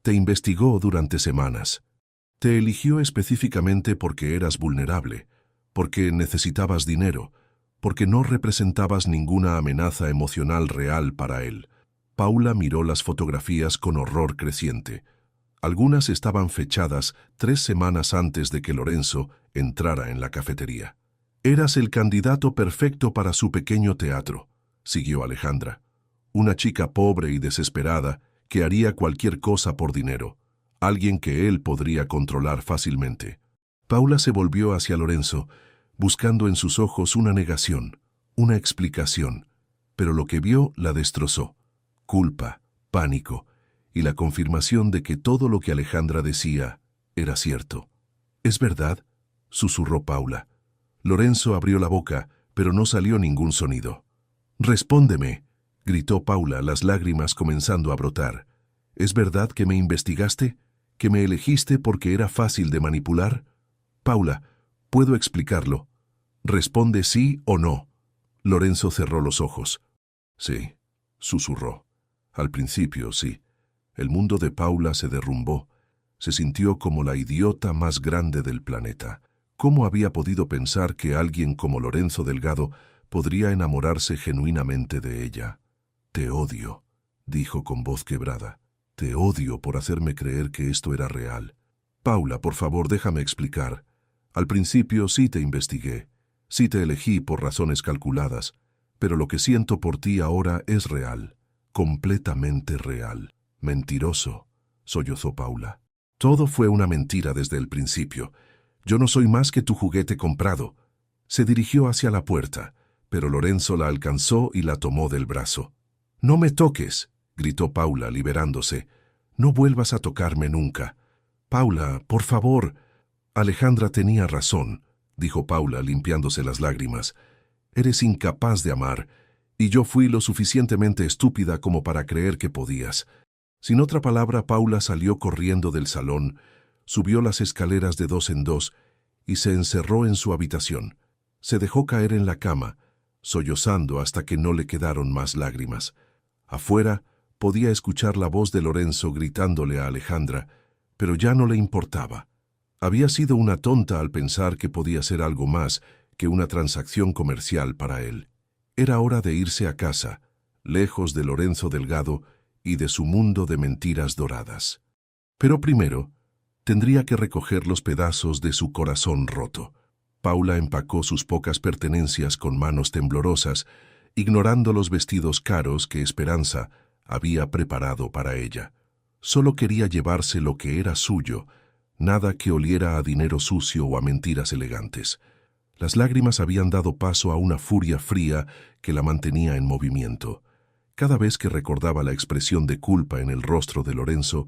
Te investigó durante semanas. Te eligió específicamente porque eras vulnerable, porque necesitabas dinero, porque no representabas ninguna amenaza emocional real para él. Paula miró las fotografías con horror creciente. Algunas estaban fechadas 3 semanas antes de que Lorenzo entrara en la cafetería. Eras el candidato perfecto para su pequeño teatro, siguió Alejandra. Una chica pobre y desesperada que haría cualquier cosa por dinero, alguien que él podría controlar fácilmente. Paula se volvió hacia Lorenzo, buscando en sus ojos una negación, una explicación, pero lo que vio la destrozó. Culpa, pánico y la confirmación de que todo lo que Alejandra decía era cierto. «¿Es verdad?», susurró Paula. Lorenzo abrió la boca, pero no salió ningún sonido. «Respóndeme», gritó Paula, las lágrimas comenzando a brotar. «¿Es verdad que me investigaste? ¿Que me elegiste porque era fácil de manipular? Paula, puedo explicarlo. Responde sí o no». Lorenzo cerró los ojos. «Sí», susurró. «Al principio, sí». El mundo de Paula se derrumbó. Se sintió como la idiota más grande del planeta. ¿Cómo había podido pensar que alguien como Lorenzo Delgado podría enamorarse genuinamente de ella? «Te odio», dijo con voz quebrada. «Te odio por hacerme creer que esto era real. Paula, por favor, déjame explicar. Al principio sí te investigué, sí te elegí por razones calculadas, pero lo que siento por ti ahora es real, completamente real». «Mentiroso», sollozó Paula. «Todo fue una mentira desde el principio. Yo no soy más que tu juguete comprado». Se dirigió hacia la puerta, pero Lorenzo la alcanzó y la tomó del brazo. «No me toques», gritó Paula, liberándose. «No vuelvas a tocarme nunca». «Paula, por favor». «Alejandra tenía razón», dijo Paula, limpiándose las lágrimas. «Eres incapaz de amar, y yo fui lo suficientemente estúpida como para creer que podías». Sin otra palabra, Paula salió corriendo del salón, subió las escaleras de 2 en 2 y se encerró en su habitación. Se dejó caer en la cama, sollozando hasta que no le quedaron más lágrimas. Afuera podía escuchar la voz de Lorenzo gritándole a Alejandra, pero ya no le importaba. Había sido una tonta al pensar que podía ser algo más que una transacción comercial para él. Era hora de irse a casa, lejos de Lorenzo Delgado y de su mundo de mentiras doradas. Pero primero, tendría que recoger los pedazos de su corazón roto. Paula empacó sus pocas pertenencias con manos temblorosas, ignorando los vestidos caros que Esperanza había preparado para ella. Solo quería llevarse lo que era suyo, nada que oliera a dinero sucio o a mentiras elegantes. Las lágrimas habían dado paso a una furia fría que la mantenía en movimiento. Cada vez que recordaba la expresión de culpa en el rostro de Lorenzo,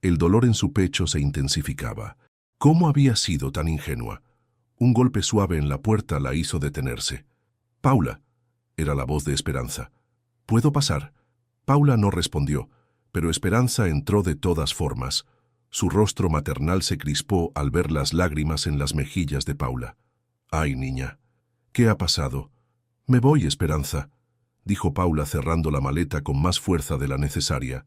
el dolor en su pecho se intensificaba. ¿Cómo había sido tan ingenua? Un golpe suave en la puerta la hizo detenerse. «Paula», era la voz de Esperanza. «¿Puedo pasar?» Paula no respondió, pero Esperanza entró de todas formas. Su rostro maternal se crispó al ver las lágrimas en las mejillas de Paula. «Ay, niña, ¿qué ha pasado?» «Me voy, Esperanza», dijo Paula cerrando la maleta con más fuerza de la necesaria.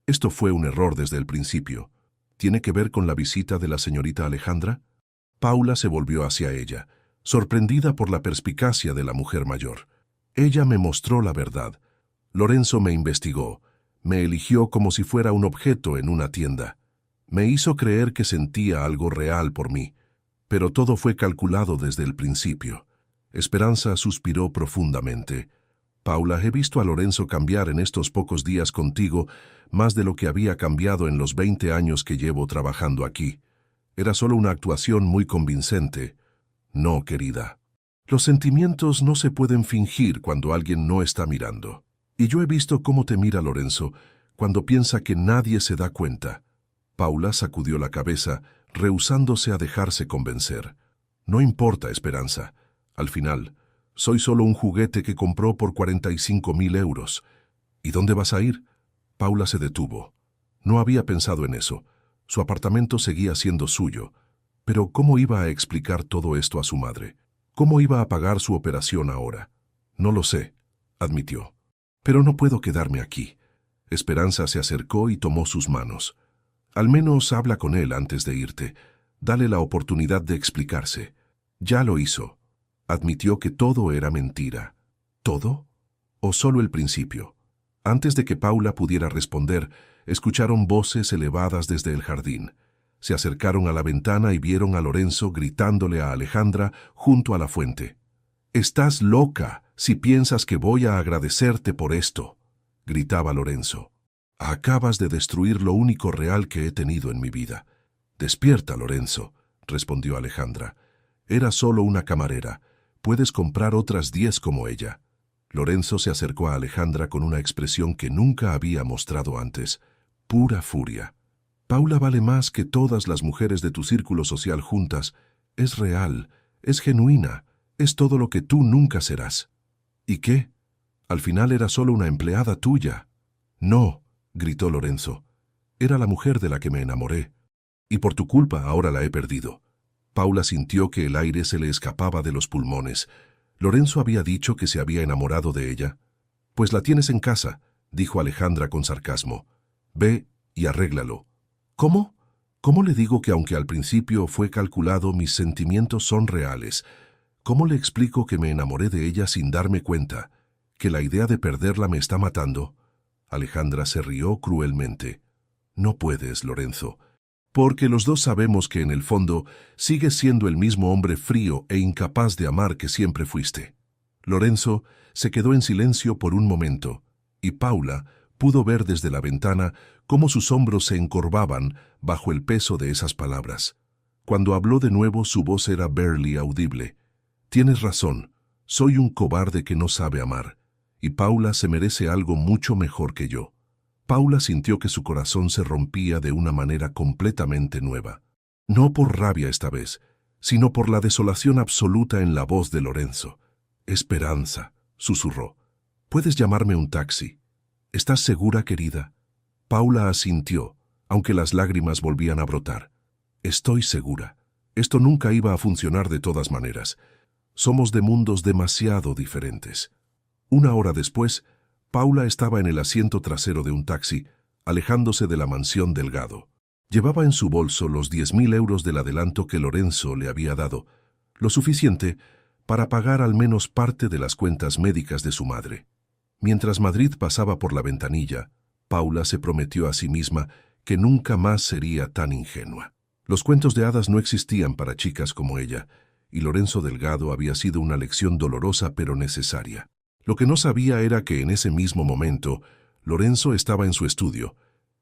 «Esto fue un error desde el principio. ¿Tiene que ver con la visita de la señorita Alejandra?» Paula se volvió hacia ella, sorprendida por la perspicacia de la mujer mayor. «Ella me mostró la verdad. Lorenzo me investigó, me eligió como si fuera un objeto en una tienda. Me hizo creer que sentía algo real por mí, pero todo fue calculado desde el principio». Esperanza suspiró profundamente. «Paula, he visto a Lorenzo cambiar en estos pocos días contigo más de lo que había cambiado en los 20 años que llevo trabajando aquí. Era solo una actuación muy convincente». «No, querida. Los sentimientos no se pueden fingir cuando alguien no está mirando. Y yo he visto cómo te mira Lorenzo cuando piensa que nadie se da cuenta». Paula sacudió la cabeza, rehusándose a dejarse convencer. «No importa, Esperanza. Al final, soy solo un juguete que compró por 45.000 euros. ¿Y dónde vas a ir?» Paula se detuvo. No había pensado en eso. Su apartamento seguía siendo suyo. Pero ¿cómo iba a explicar todo esto a su madre? ¿Cómo iba a pagar su operación ahora? No lo sé, admitió. Pero no puedo quedarme aquí. Esperanza se acercó y tomó sus manos. Al menos habla con él antes de irte. Dale la oportunidad de explicarse. Ya lo hizo. Admitió que todo era mentira. ¿Todo? ¿O solo el principio? Antes de que Paula pudiera responder, escucharon voces elevadas desde el jardín. Se acercaron a la ventana y vieron a Lorenzo gritándole a Alejandra junto a la fuente. «¡Estás loca si piensas que voy a agradecerte por esto!», gritaba Lorenzo. «Acabas de destruir lo único real que he tenido en mi vida». «Despierta, Lorenzo», respondió Alejandra. «Era solo una camarera. Puedes comprar otras 10 como ella». Lorenzo se acercó a Alejandra con una expresión que nunca había mostrado antes. Pura furia. «Paula vale más que todas las mujeres de tu círculo social juntas. Es real, es genuina, es todo lo que tú nunca serás». «¿Y qué? Al final era solo una empleada tuya». «No», gritó Lorenzo. «Era la mujer de la que me enamoré. Y por tu culpa ahora la he perdido». Paula sintió que el aire se le escapaba de los pulmones. ¿Lorenzo había dicho que se había enamorado de ella? «Pues la tienes en casa», dijo Alejandra con sarcasmo. «Ve y arréglalo». «¿Cómo? ¿Cómo le digo que aunque al principio fue calculado, mis sentimientos son reales? ¿Cómo le explico que me enamoré de ella sin darme cuenta? ¿Que la idea de perderla me está matando?» Alejandra se rió cruelmente. «No puedes, Lorenzo. Porque los dos sabemos que en el fondo sigues siendo el mismo hombre frío e incapaz de amar que siempre fuiste». Lorenzo se quedó en silencio por un momento, y Paula pudo ver desde la ventana cómo sus hombros se encorvaban bajo el peso de esas palabras. Cuando habló de nuevo, su voz era barely audible. «Tienes razón, soy un cobarde que no sabe amar, y Paula se merece algo mucho mejor que yo». Paula sintió que su corazón se rompía de una manera completamente nueva. No por rabia esta vez, sino por la desolación absoluta en la voz de Lorenzo. «Esperanza», susurró. «¿Puedes llamarme un taxi?» «¿Estás segura, querida?» Paula asintió, aunque las lágrimas volvían a brotar. «Estoy segura. Esto nunca iba a funcionar de todas maneras. Somos de mundos demasiado diferentes». Una hora después, Paula estaba en el asiento trasero de un taxi, alejándose de la mansión Delgado. Llevaba en su bolso los 10.000 euros del adelanto que Lorenzo le había dado, lo suficiente para pagar al menos parte de las cuentas médicas de su madre. Mientras Madrid pasaba por la ventanilla, Paula se prometió a sí misma que nunca más sería tan ingenua. Los cuentos de hadas no existían para chicas como ella, y Lorenzo Delgado había sido una lección dolorosa pero necesaria. Lo que no sabía era que en ese mismo momento, Lorenzo estaba en su estudio,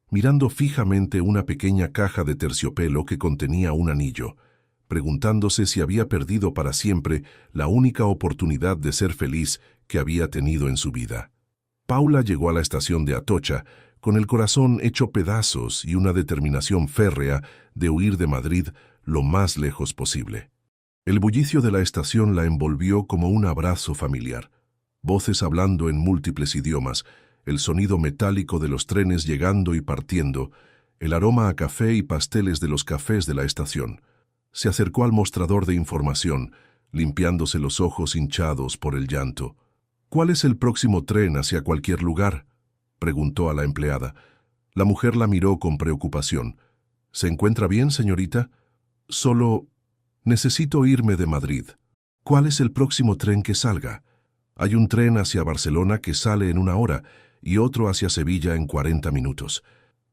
mirando fijamente una pequeña caja de terciopelo que contenía un anillo, preguntándose si había perdido para siempre la única oportunidad de ser feliz que había tenido en su vida. Paula llegó a la estación de Atocha con el corazón hecho pedazos y una determinación férrea de huir de Madrid lo más lejos posible. El bullicio de la estación la envolvió como un abrazo familiar. Voces hablando en múltiples idiomas, el sonido metálico de los trenes llegando y partiendo, el aroma a café y pasteles de los cafés de la estación. Se acercó al mostrador de información, limpiándose los ojos hinchados por el llanto. «¿Cuál es el próximo tren hacia cualquier lugar?», preguntó a la empleada. La mujer la miró con preocupación. «¿Se encuentra bien, señorita?» «Solo necesito irme de Madrid». «¿Cuál es el próximo tren que salga?» «Hay un tren hacia Barcelona que sale en 1 hora y otro hacia Sevilla en 40 minutos».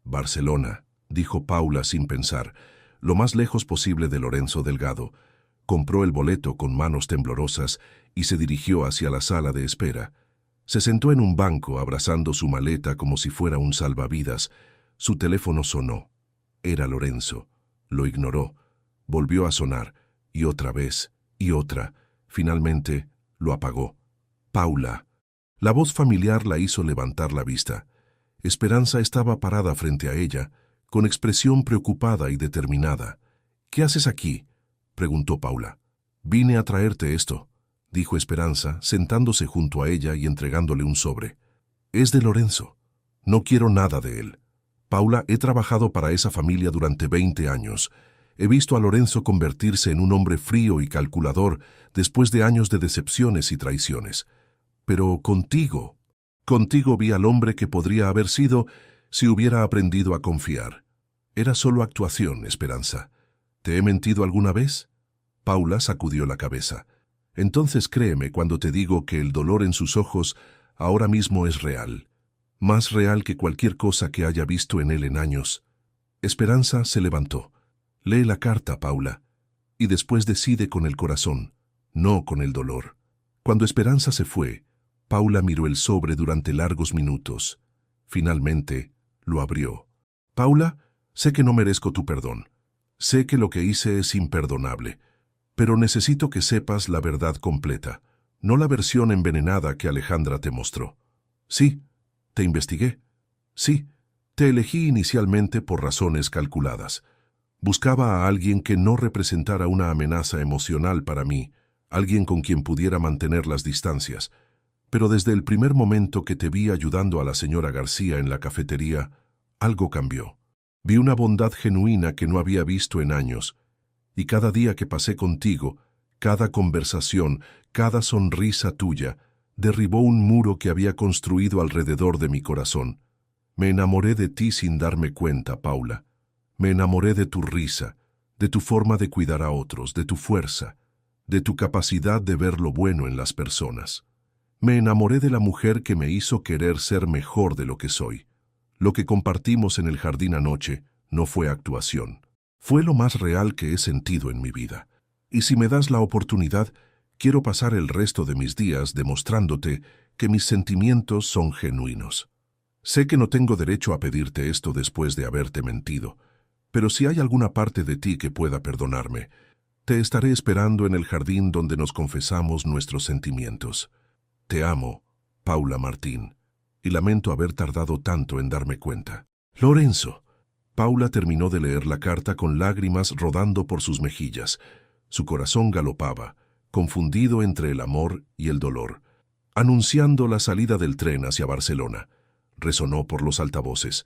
«Barcelona», dijo Paula sin pensar, lo más lejos posible de Lorenzo Delgado. Compró el boleto con manos temblorosas y se dirigió hacia la sala de espera. Se sentó en un banco abrazando su maleta como si fuera un salvavidas. Su teléfono sonó. Era Lorenzo. Lo ignoró. Volvió a sonar, y otra vez, y otra. Finalmente, lo apagó. «Paula». La voz familiar la hizo levantar la vista. Esperanza estaba parada frente a ella, con expresión preocupada y determinada. «¿Qué haces aquí?», preguntó Paula. «Vine a traerte esto», dijo Esperanza, sentándose junto a ella y entregándole un sobre. «Es de Lorenzo. No quiero nada de él». Paula, he trabajado para esa familia durante 20 años. He visto a Lorenzo convertirse en un hombre frío y calculador después de años de decepciones y traiciones. Pero contigo vi al hombre que podría haber sido si hubiera aprendido a confiar. Era solo actuación, Esperanza. ¿Te he mentido alguna vez? Paula sacudió la cabeza. Entonces créeme cuando te digo que el dolor en sus ojos ahora mismo es real. Más real que cualquier cosa que haya visto en él en años. Esperanza se levantó. Lee la carta, Paula, y después decide con el corazón, no con el dolor. Cuando Esperanza se fue, Paula miró el sobre durante largos minutos. Finalmente, lo abrió. Paula, sé que no merezco tu perdón. Sé que lo que hice es imperdonable. Pero necesito que sepas la verdad completa, no la versión envenenada que Alejandra te mostró. Sí, te investigué. Sí, te elegí inicialmente por razones calculadas. Buscaba a alguien que no representara una amenaza emocional para mí, alguien con quien pudiera mantener las distancias. Pero desde el primer momento que te vi ayudando a la señora García en la cafetería, algo cambió. Vi una bondad genuina que no había visto en años, y cada día que pasé contigo, cada conversación, cada sonrisa tuya, derribó un muro que había construido alrededor de mi corazón. Me enamoré de ti sin darme cuenta, Paula. Me enamoré de tu risa, de tu forma de cuidar a otros, de tu fuerza, de tu capacidad de ver lo bueno en las personas. Me enamoré de la mujer que me hizo querer ser mejor de lo que soy. Lo que compartimos en el jardín anoche no fue actuación. Fue lo más real que he sentido en mi vida. Y si me das la oportunidad, quiero pasar el resto de mis días demostrándote que mis sentimientos son genuinos. Sé que no tengo derecho a pedirte esto después de haberte mentido, pero si hay alguna parte de ti que pueda perdonarme, te estaré esperando en el jardín donde nos confesamos nuestros sentimientos. Te amo, Paula Martín, y lamento haber tardado tanto en darme cuenta. Lorenzo. Paula terminó de leer la carta con lágrimas rodando por sus mejillas. Su corazón galopaba, confundido entre el amor y el dolor, anunciando la salida del tren hacia Barcelona. Resonó por los altavoces.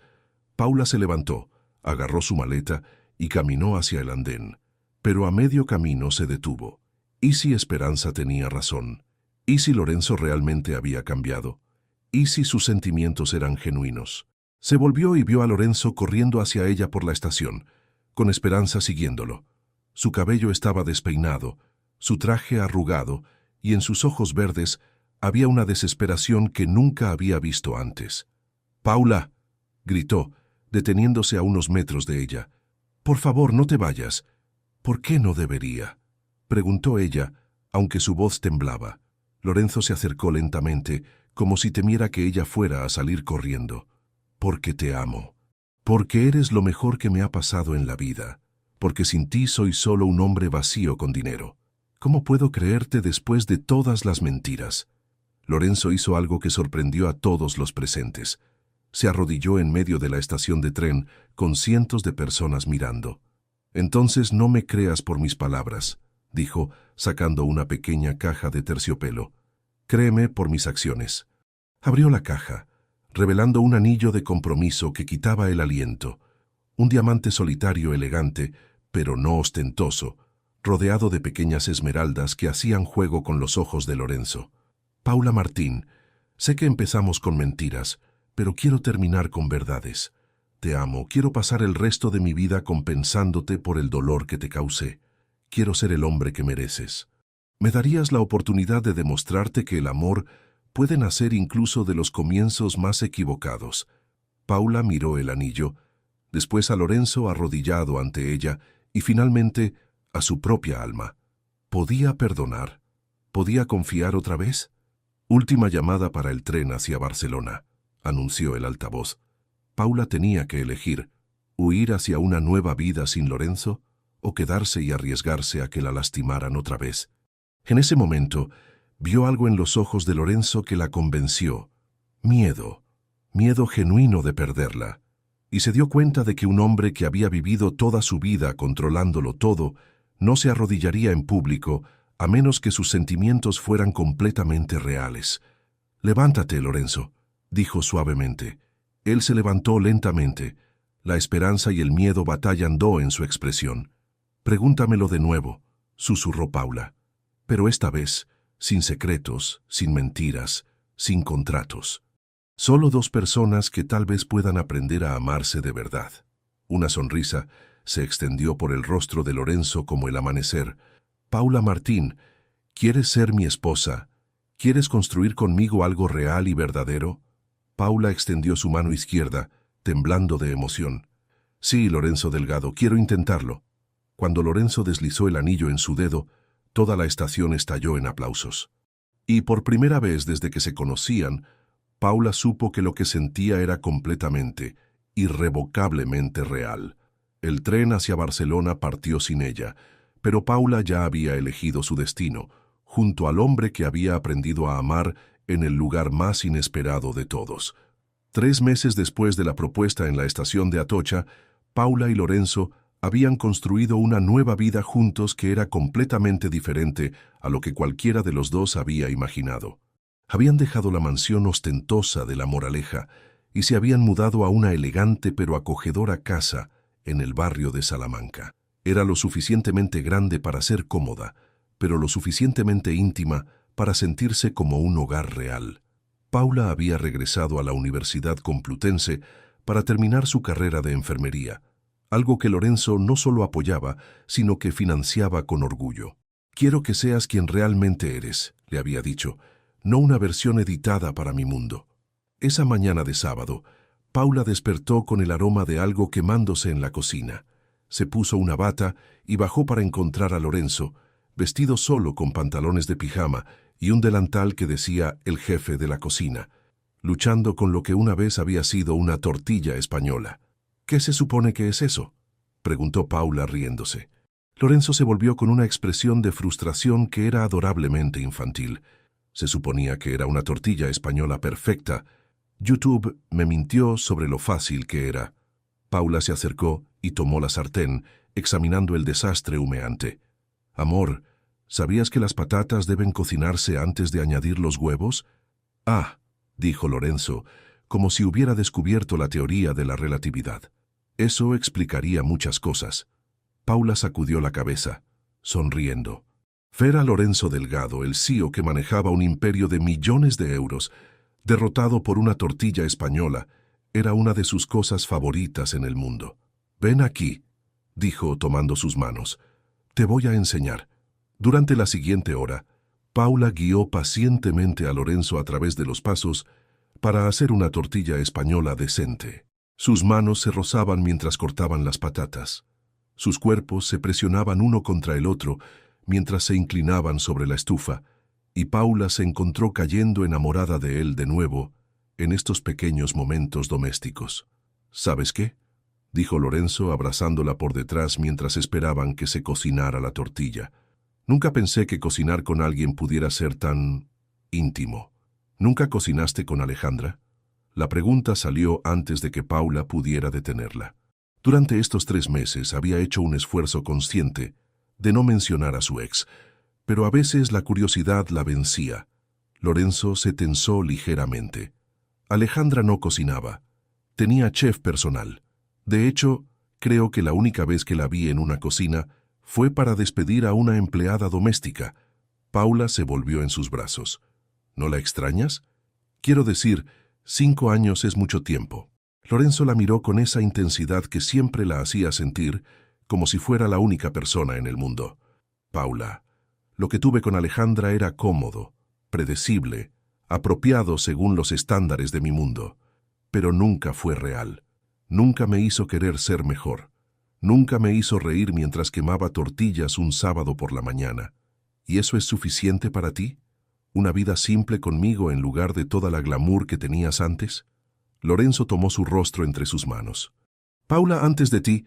Paula se levantó, agarró su maleta y caminó hacia el andén. Pero a medio camino se detuvo. ¿Y si Esperanza tenía razón? ¿Y si Lorenzo realmente había cambiado? ¿Y si sus sentimientos eran genuinos? Se volvió y vio a Lorenzo corriendo hacia ella por la estación, con Esperanza siguiéndolo. Su cabello estaba despeinado, su traje arrugado, y en sus ojos verdes había una desesperación que nunca había visto antes. «¡Paula!», gritó, deteniéndose a unos metros de ella. «Por favor, no te vayas». «¿Por qué no debería?», preguntó ella, aunque su voz temblaba. Lorenzo se acercó lentamente, como si temiera que ella fuera a salir corriendo. «Porque te amo. Porque eres lo mejor que me ha pasado en la vida. Porque sin ti soy solo un hombre vacío con dinero. ¿Cómo puedo creerte después de todas las mentiras?». Lorenzo hizo algo que sorprendió a todos los presentes. Se arrodilló en medio de la estación de tren, con cientos de personas mirando. «Entonces no me creas por mis palabras», dijo, sacando una pequeña caja de terciopelo. «Créeme por mis acciones». Abrió la caja, revelando un anillo de compromiso que quitaba el aliento. Un diamante solitario elegante, pero no ostentoso, rodeado de pequeñas esmeraldas que hacían juego con los ojos de Lorenzo. «Paula Martín, sé que empezamos con mentiras, pero quiero terminar con verdades. Te amo, quiero pasar el resto de mi vida compensándote por el dolor que te causé. Quiero ser el hombre que mereces. ¿Me darías la oportunidad de demostrarte que el amor puede nacer incluso de los comienzos más equivocados?» Paula miró el anillo, después a Lorenzo arrodillado ante ella y finalmente a su propia alma. ¿Podía perdonar? ¿Podía confiar otra vez? «Última llamada para el tren hacia Barcelona», anunció el altavoz. Paula tenía que elegir, huir hacia una nueva vida sin Lorenzo o quedarse y arriesgarse a que la lastimaran otra vez. En ese momento, vio algo en los ojos de Lorenzo que la convenció. Miedo genuino de perderla. Y se dio cuenta de que un hombre que había vivido toda su vida controlándolo todo, no se arrodillaría en público a menos que sus sentimientos fueran completamente reales. «Levántate, Lorenzo», dijo suavemente. Él se levantó lentamente, La esperanza y el miedo batallan en su expresión. «Pregúntamelo de nuevo», susurró Paula. «Pero esta vez, sin secretos, sin mentiras, sin contratos. Solo dos personas que tal vez puedan aprender a amarse de verdad». Una sonrisa se extendió por el rostro de Lorenzo como el amanecer. «Paula Martín, ¿quieres ser mi esposa? ¿Quieres construir conmigo algo real y verdadero?» Paula extendió su mano izquierda, temblando de emoción. «Sí, Lorenzo Delgado, quiero intentarlo». Cuando Lorenzo deslizó el anillo en su dedo, toda la estación estalló en aplausos. Y por primera vez desde que se conocían, Paula supo que lo que sentía era completamente, irrevocablemente real. El tren hacia Barcelona partió sin ella, pero Paula ya había elegido su destino, junto al hombre que había aprendido a amar en el lugar más inesperado de todos. 3 meses después de la propuesta en la estación de Atocha, Paula y Lorenzo habían construido una nueva vida juntos que era completamente diferente a lo que cualquiera de los dos había imaginado. Habían dejado la mansión ostentosa de La Moraleja y se habían mudado a una elegante pero acogedora casa en el barrio de Salamanca. Era lo suficientemente grande para ser cómoda, pero lo suficientemente íntima para sentirse como un hogar real. Paula había regresado a la Universidad Complutense para terminar su carrera de enfermería, algo que Lorenzo no solo apoyaba, sino que financiaba con orgullo. «Quiero que seas quien realmente eres», le había dicho, «no una versión editada para mi mundo». Esa mañana de sábado, Paula despertó con el aroma de algo quemándose en la cocina. Se puso una bata y bajó para encontrar a Lorenzo, vestido solo con pantalones de pijama y un delantal que decía «el jefe de la cocina», luchando con lo que una vez había sido una tortilla española. «¿Qué se supone que es eso?», preguntó Paula riéndose. Lorenzo se volvió con una expresión de frustración que era adorablemente infantil. Se suponía que era una tortilla española perfecta. YouTube me mintió sobre lo fácil que era. Paula se acercó y tomó la sartén, examinando el desastre humeante. «Amor, ¿sabías que las patatas deben cocinarse antes de añadir los huevos?» «Ah», dijo Lorenzo, como si hubiera descubierto la teoría de la relatividad. «Eso explicaría muchas cosas». Paula sacudió la cabeza, sonriendo. Ver a Lorenzo Delgado, el CEO que manejaba un imperio de millones de euros, derrotado por una tortilla española, era una de sus cosas favoritas en el mundo. «Ven aquí», dijo tomando sus manos. «Te voy a enseñar». Durante la siguiente hora, Paula guió pacientemente a Lorenzo a través de los pasos para hacer una tortilla española decente. Sus manos se rozaban mientras cortaban las patatas. Sus cuerpos se presionaban uno contra el otro mientras se inclinaban sobre la estufa, y Paula se encontró cayendo enamorada de él de nuevo en estos pequeños momentos domésticos. «¿Sabes qué?», dijo Lorenzo abrazándola por detrás mientras esperaban que se cocinara la tortilla. «Nunca pensé que cocinar con alguien pudiera ser tan íntimo. ¿Nunca cocinaste con Alejandra?». La pregunta salió antes de que Paula pudiera detenerla. Durante estos 3 meses había hecho un esfuerzo consciente de no mencionar a su ex, pero a veces la curiosidad la vencía. Lorenzo se tensó ligeramente. Alejandra no cocinaba. Tenía chef personal. De hecho, creo que la única vez que la vi en una cocina fue para despedir a una empleada doméstica. Paula se volvió en sus brazos. «¿No la extrañas? Quiero decir, 5 años es mucho tiempo». Lorenzo la miró con esa intensidad que siempre la hacía sentir como si fuera la única persona en el mundo. «Paula, lo que tuve con Alejandra era cómodo, predecible, apropiado según los estándares de mi mundo, pero nunca fue real. Nunca me hizo querer ser mejor. Nunca me hizo reír mientras quemaba tortillas un sábado por la mañana. ¿Y eso es suficiente para ti? ¿Una vida simple conmigo en lugar de toda la glamour que tenías antes?» Lorenzo tomó su rostro entre sus manos. «Paula, antes de ti,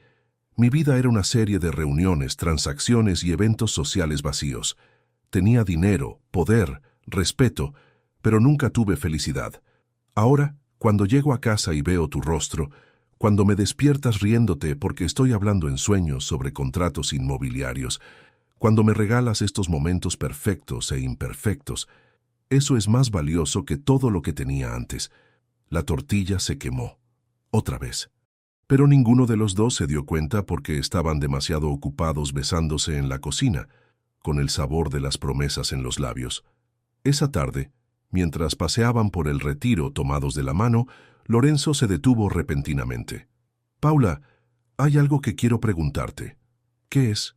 mi vida era una serie de reuniones, transacciones y eventos sociales vacíos. Tenía dinero, poder, respeto, pero nunca tuve felicidad. Ahora, cuando llego a casa y veo tu rostro, cuando me despiertas riéndote porque estoy hablando en sueños sobre contratos inmobiliarios, cuando me regalas estos momentos perfectos e imperfectos, eso es más valioso que todo lo que tenía antes». La tortilla se quemó. Otra vez. Pero ninguno de los dos se dio cuenta porque estaban demasiado ocupados besándose en la cocina, con el sabor de las promesas en los labios. Esa tarde, mientras paseaban por el retiro tomados de la mano, Lorenzo se detuvo repentinamente. «Paula, hay algo que quiero preguntarte». «¿Qué es?»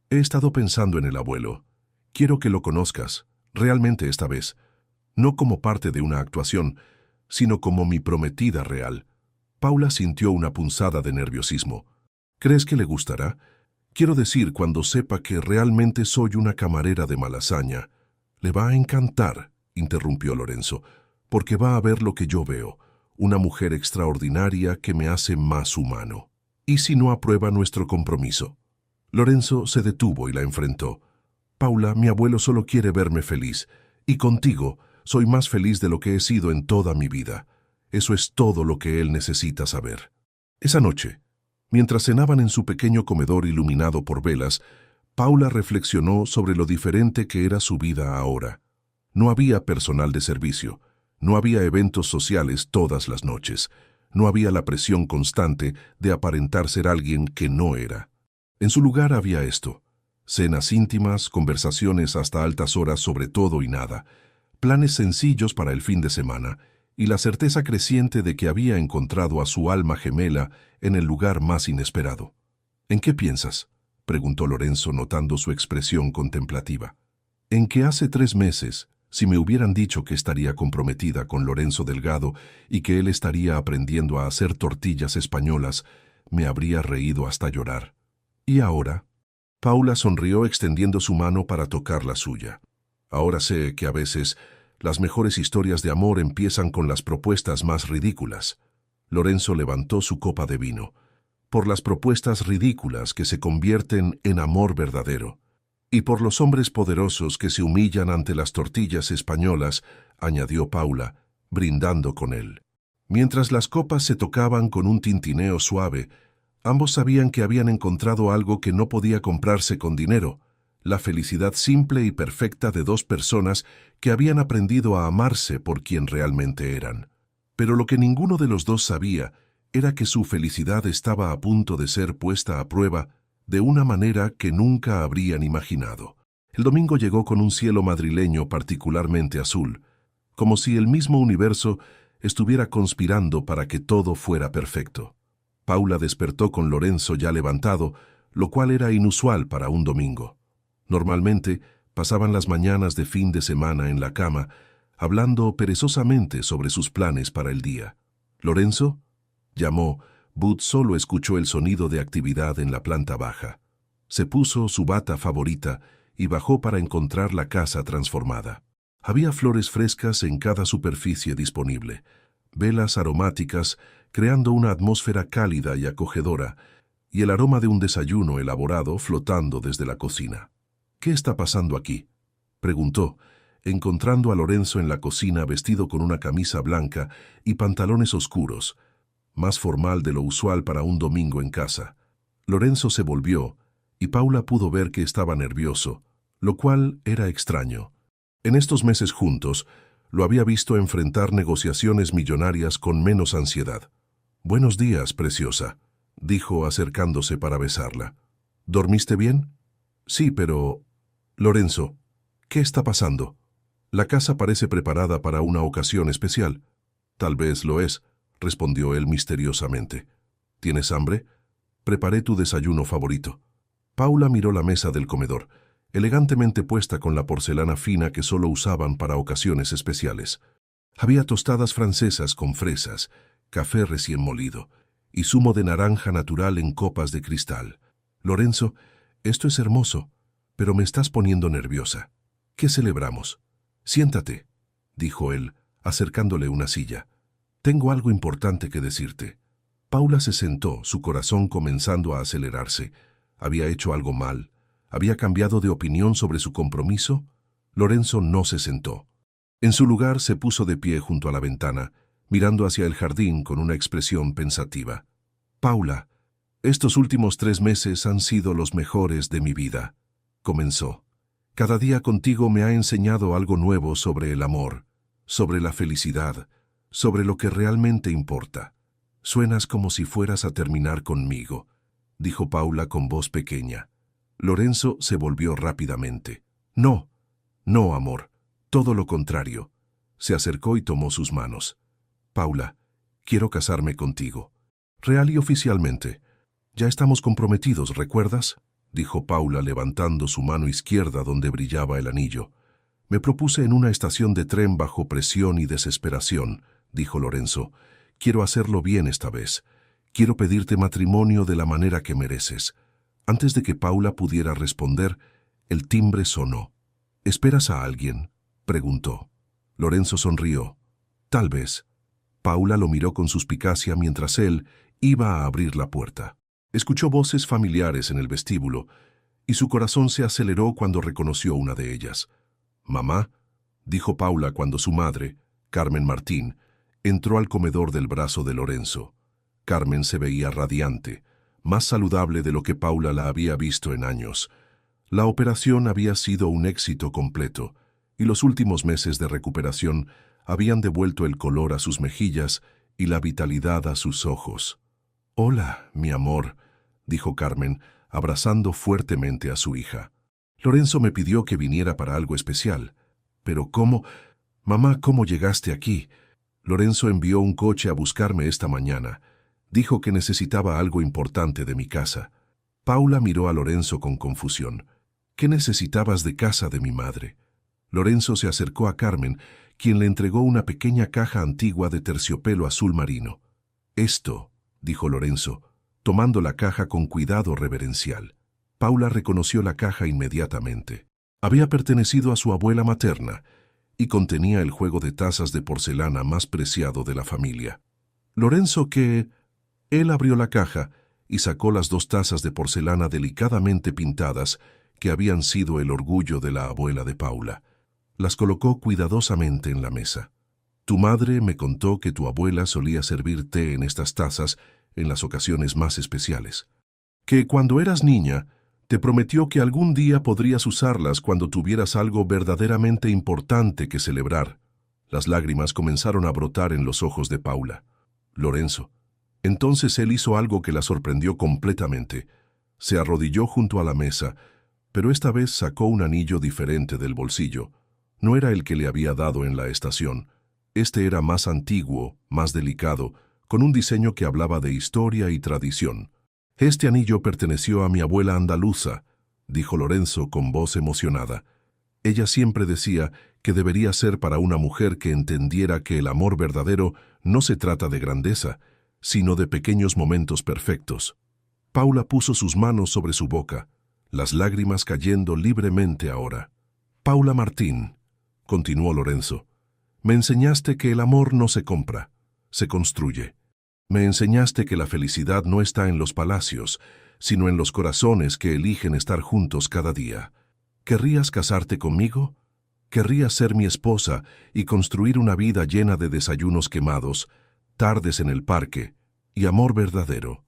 «He estado pensando en el abuelo. Quiero que lo conozcas, realmente esta vez. No como parte de una actuación, sino como mi prometida real». Paula sintió una punzada de nerviosismo. «¿Crees que le gustará? Quiero decir, cuando sepa que realmente soy una camarera de Malasaña». «Le va a encantar», interrumpió Lorenzo, «porque va a ver lo que yo veo, una mujer extraordinaria que me hace más humano. ¿Y si no aprueba nuestro compromiso?» Lorenzo se detuvo y la enfrentó. «Paula, mi abuelo solo quiere verme feliz, y contigo soy más feliz de lo que he sido en toda mi vida. Eso es todo lo que él necesita saber». Esa noche, mientras cenaban en su pequeño comedor iluminado por velas, Paula reflexionó sobre lo diferente que era su vida ahora. No había personal de servicio, no había eventos sociales todas las noches, no había la presión constante de aparentar ser alguien que no era. En su lugar había esto: cenas íntimas, conversaciones hasta altas horas sobre todo y nada, planes sencillos para el fin de semana, y la certeza creciente de que había encontrado a su alma gemela en el lugar más inesperado. «¿En qué piensas?», preguntó Lorenzo notando su expresión contemplativa. «En que hace 3 meses, si me hubieran dicho que estaría comprometida con Lorenzo Delgado y que él estaría aprendiendo a hacer tortillas españolas, me habría reído hasta llorar. ¿Y ahora?». Paula sonrió extendiendo su mano para tocar la suya. «Ahora sé que a veces las mejores historias de amor empiezan con las propuestas más ridículas». Lorenzo levantó su copa de vino. «Por las propuestas ridículas que se convierten en amor verdadero. Y por los hombres poderosos que se humillan ante las tortillas españolas», añadió Paula, brindando con él. Mientras las copas se tocaban con un tintineo suave, ambos sabían que habían encontrado algo que no podía comprarse con dinero: la felicidad simple y perfecta de 2 personas que habían aprendido a amarse por quien realmente eran. Pero lo que ninguno de los dos sabía era que su felicidad estaba a punto de ser puesta a prueba de una manera que nunca habrían imaginado. El domingo llegó con un cielo madrileño particularmente azul, como si el mismo universo estuviera conspirando para que todo fuera perfecto. Paula despertó con Lorenzo ya levantado, lo cual era inusual para un domingo. Normalmente pasaban las mañanas de fin de semana en la cama, hablando perezosamente sobre sus planes para el día. «¿Lorenzo?», llamó. Bud solo escuchó el sonido de actividad en la planta baja. Se puso su bata favorita y bajó para encontrar la casa transformada. Había flores frescas en cada superficie disponible, velas aromáticas creando una atmósfera cálida y acogedora, y el aroma de un desayuno elaborado flotando desde la cocina. «¿Qué está pasando aquí?», preguntó, encontrando a Lorenzo en la cocina vestido con una camisa blanca y pantalones oscuros, más formal de lo usual para un domingo en casa. Lorenzo se volvió, y Paula pudo ver que estaba nervioso, lo cual era extraño. En estos meses juntos, lo había visto enfrentar negociaciones millonarias con menos ansiedad. «Buenos días, preciosa», dijo acercándose para besarla. «¿Dormiste bien?». «Sí, pero...». «Lorenzo, ¿qué está pasando?». «La casa parece preparada para una ocasión especial». «Tal vez lo es», respondió él misteriosamente. «¿Tienes hambre? Preparé tu desayuno favorito». Paula miró la mesa del comedor, elegantemente puesta con la porcelana fina que solo usaban para ocasiones especiales. Había tostadas francesas con fresas, café recién molido y zumo de naranja natural en copas de cristal. «Lorenzo, esto es hermoso, pero me estás poniendo nerviosa. ¿Qué celebramos?». «Siéntate», dijo él, acercándole una silla. «Tengo algo importante que decirte». Paula se sentó, su corazón comenzando a acelerarse. ¿Había hecho algo mal? ¿Había cambiado de opinión sobre su compromiso? Lorenzo no se sentó. En su lugar se puso de pie junto a la ventana, mirando hacia el jardín con una expresión pensativa. «Paula, estos últimos 3 meses han sido los mejores de mi vida», comenzó. «Cada día contigo me ha enseñado algo nuevo sobre el amor, sobre la felicidad, sobre lo que realmente importa. Suenas como si fueras a terminar conmigo, dijo Paula con voz pequeña. Lorenzo se volvió rápidamente. No, no, amor, todo lo contrario. Se acercó y tomó sus manos. Paula, quiero casarme contigo. Real y oficialmente. Ya estamos comprometidos, ¿recuerdas?, dijo Paula levantando su mano izquierda donde brillaba el anillo. Me propuse en una estación de tren bajo presión y desesperación, dijo Lorenzo. Quiero hacerlo bien esta vez. Quiero pedirte matrimonio de la manera que mereces. Antes de que Paula pudiera responder, el timbre sonó. ¿Esperas a alguien?, preguntó. Lorenzo sonrió. Tal vez. Paula lo miró con suspicacia mientras él iba a abrir la puerta. Escuchó voces familiares en el vestíbulo y su corazón se aceleró cuando reconoció una de ellas. «Mamá», dijo Paula cuando su madre, Carmen Martín, entró al comedor del brazo de Lorenzo. Carmen se veía radiante, más saludable de lo que Paula la había visto en años. La operación había sido un éxito completo y los últimos meses de recuperación habían devuelto el color a sus mejillas y la vitalidad a sus ojos. «Hola, mi amor», dijo Carmen, abrazando fuertemente a su hija. «Lorenzo me pidió que viniera para algo especial. Pero ¿cómo? Mamá, ¿cómo llegaste aquí?» «Lorenzo envió un coche a buscarme esta mañana. Dijo que necesitaba algo importante de mi casa». Paula miró a Lorenzo con confusión. «¿Qué necesitabas de casa de mi madre?» Lorenzo se acercó a Carmen, quien le entregó una pequeña caja antigua de terciopelo azul marino. «Esto», dijo Lorenzo, tomando la caja con cuidado reverencial. Paula reconoció la caja inmediatamente. Había pertenecido a su abuela materna y contenía el juego de tazas de porcelana más preciado de la familia. Lorenzo Él abrió la caja y sacó las 2 tazas de porcelana delicadamente pintadas que habían sido el orgullo de la abuela de Paula. Las colocó cuidadosamente en la mesa. «Tu madre me contó que tu abuela solía servir té en estas tazas en las ocasiones más especiales. Que cuando eras niña, te prometió que algún día podrías usarlas cuando tuvieras algo verdaderamente importante que celebrar». Las lágrimas comenzaron a brotar en los ojos de Paula. Lorenzo. Entonces él hizo algo que la sorprendió completamente. Se arrodilló junto a la mesa, pero esta vez sacó un anillo diferente del bolsillo. No era el que le había dado en la estación. Este era más antiguo, más delicado, con un diseño que hablaba de historia y tradición. «Este anillo perteneció a mi abuela andaluza», dijo Lorenzo con voz emocionada. «Ella siempre decía que debería ser para una mujer que entendiera que el amor verdadero no se trata de grandeza, sino de pequeños momentos perfectos». Paula puso sus manos sobre su boca, las lágrimas cayendo libremente ahora. «Paula Martín», continuó Lorenzo, «me enseñaste que el amor no se compra, se construye. Me enseñaste que la felicidad no está en los palacios, sino en los corazones que eligen estar juntos cada día. ¿Querrías casarte conmigo? ¿Querrías ser mi esposa y construir una vida llena de desayunos quemados, tardes en el parque y amor verdadero?»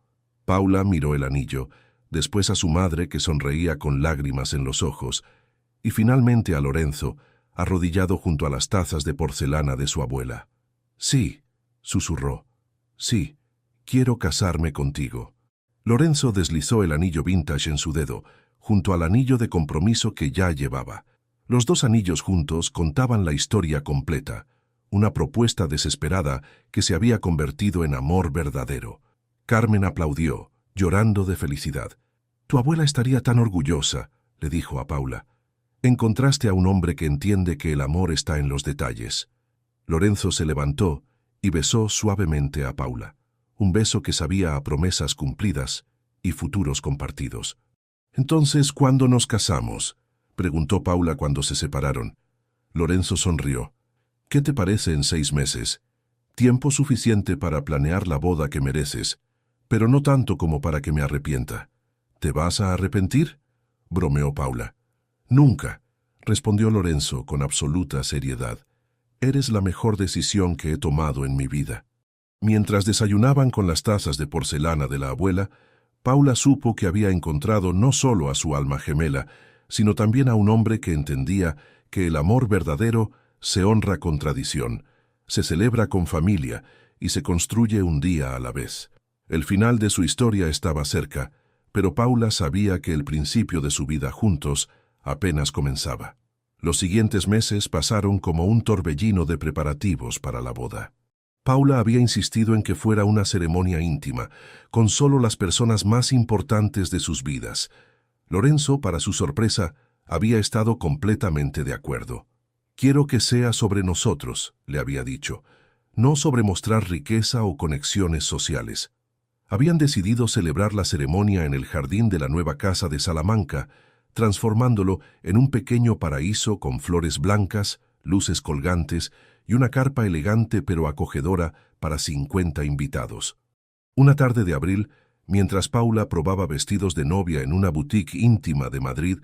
Paula miró el anillo, después a su madre que sonreía con lágrimas en los ojos, y finalmente a Lorenzo, arrodillado junto a las tazas de porcelana de su abuela. «Sí», susurró. «Sí, quiero casarme contigo». Lorenzo deslizó el anillo vintage en su dedo, junto al anillo de compromiso que ya llevaba. Los 2 anillos juntos contaban la historia completa, una propuesta desesperada que se había convertido en amor verdadero. Carmen aplaudió, llorando de felicidad. «Tu abuela estaría tan orgullosa», le dijo a Paula. «Encontraste a un hombre que entiende que el amor está en los detalles». Lorenzo se levantó y besó suavemente a Paula, un beso que sabía a promesas cumplidas y futuros compartidos. «Entonces, ¿cuándo nos casamos?», preguntó Paula cuando se separaron. Lorenzo sonrió. «¿Qué te parece en 6 meses? Tiempo suficiente para planear la boda que mereces, pero no tanto como para que me arrepienta». «¿Te vas a arrepentir?», bromeó Paula. «Nunca», respondió Lorenzo con absoluta seriedad. «Eres la mejor decisión que he tomado en mi vida». Mientras desayunaban con las tazas de porcelana de la abuela, Paula supo que había encontrado no solo a su alma gemela, sino también a un hombre que entendía que el amor verdadero se honra con tradición, se celebra con familia y se construye un día a la vez. El final de su historia estaba cerca, pero Paula sabía que el principio de su vida juntos apenas comenzaba. Los siguientes meses pasaron como un torbellino de preparativos para la boda. Paula había insistido en que fuera una ceremonia íntima, con solo las personas más importantes de sus vidas. Lorenzo, para su sorpresa, había estado completamente de acuerdo. «Quiero que sea sobre nosotros», le había dicho, «no sobre mostrar riqueza o conexiones sociales». Habían decidido celebrar la ceremonia en el jardín de la nueva casa de Salamanca, transformándolo en un pequeño paraíso con flores blancas, luces colgantes y una carpa elegante pero acogedora para 50 invitados. Una tarde de abril, mientras Paula probaba vestidos de novia en una boutique íntima de Madrid,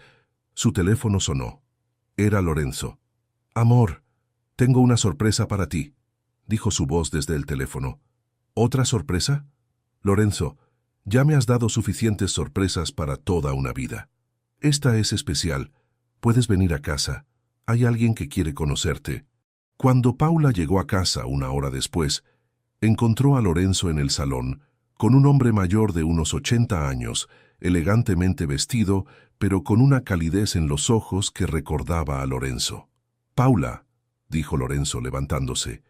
su teléfono sonó. Era Lorenzo. «Amor, tengo una sorpresa para ti», dijo su voz desde el teléfono. «¿Otra sorpresa?» «Lorenzo, ya me has dado suficientes sorpresas para toda una vida. Esta es especial. Puedes venir a casa. Hay alguien que quiere conocerte». Cuando Paula llegó a casa una hora después, encontró a Lorenzo en el salón, con un hombre mayor de unos 80 años, elegantemente vestido, pero con una calidez en los ojos que recordaba a Lorenzo. «Paula», dijo Lorenzo levantándose,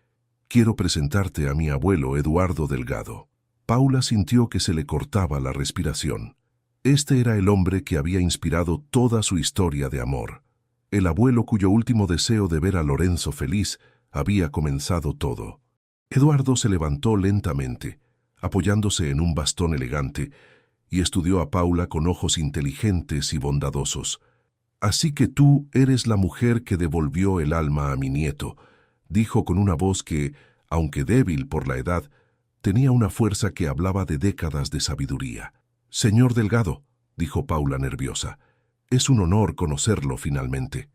«quiero presentarte a mi abuelo Eduardo Delgado». Paula sintió que se le cortaba la respiración. Este era el hombre que había inspirado toda su historia de amor. El abuelo cuyo último deseo de ver a Lorenzo feliz había comenzado todo. Eduardo se levantó lentamente, apoyándose en un bastón elegante, y estudió a Paula con ojos inteligentes y bondadosos. «Así que tú eres la mujer que devolvió el alma a mi nieto», dijo con una voz que, aunque débil por la edad, tenía una fuerza que hablaba de décadas de sabiduría. «Señor Delgado», dijo Paula nerviosa, «es un honor conocerlo finalmente».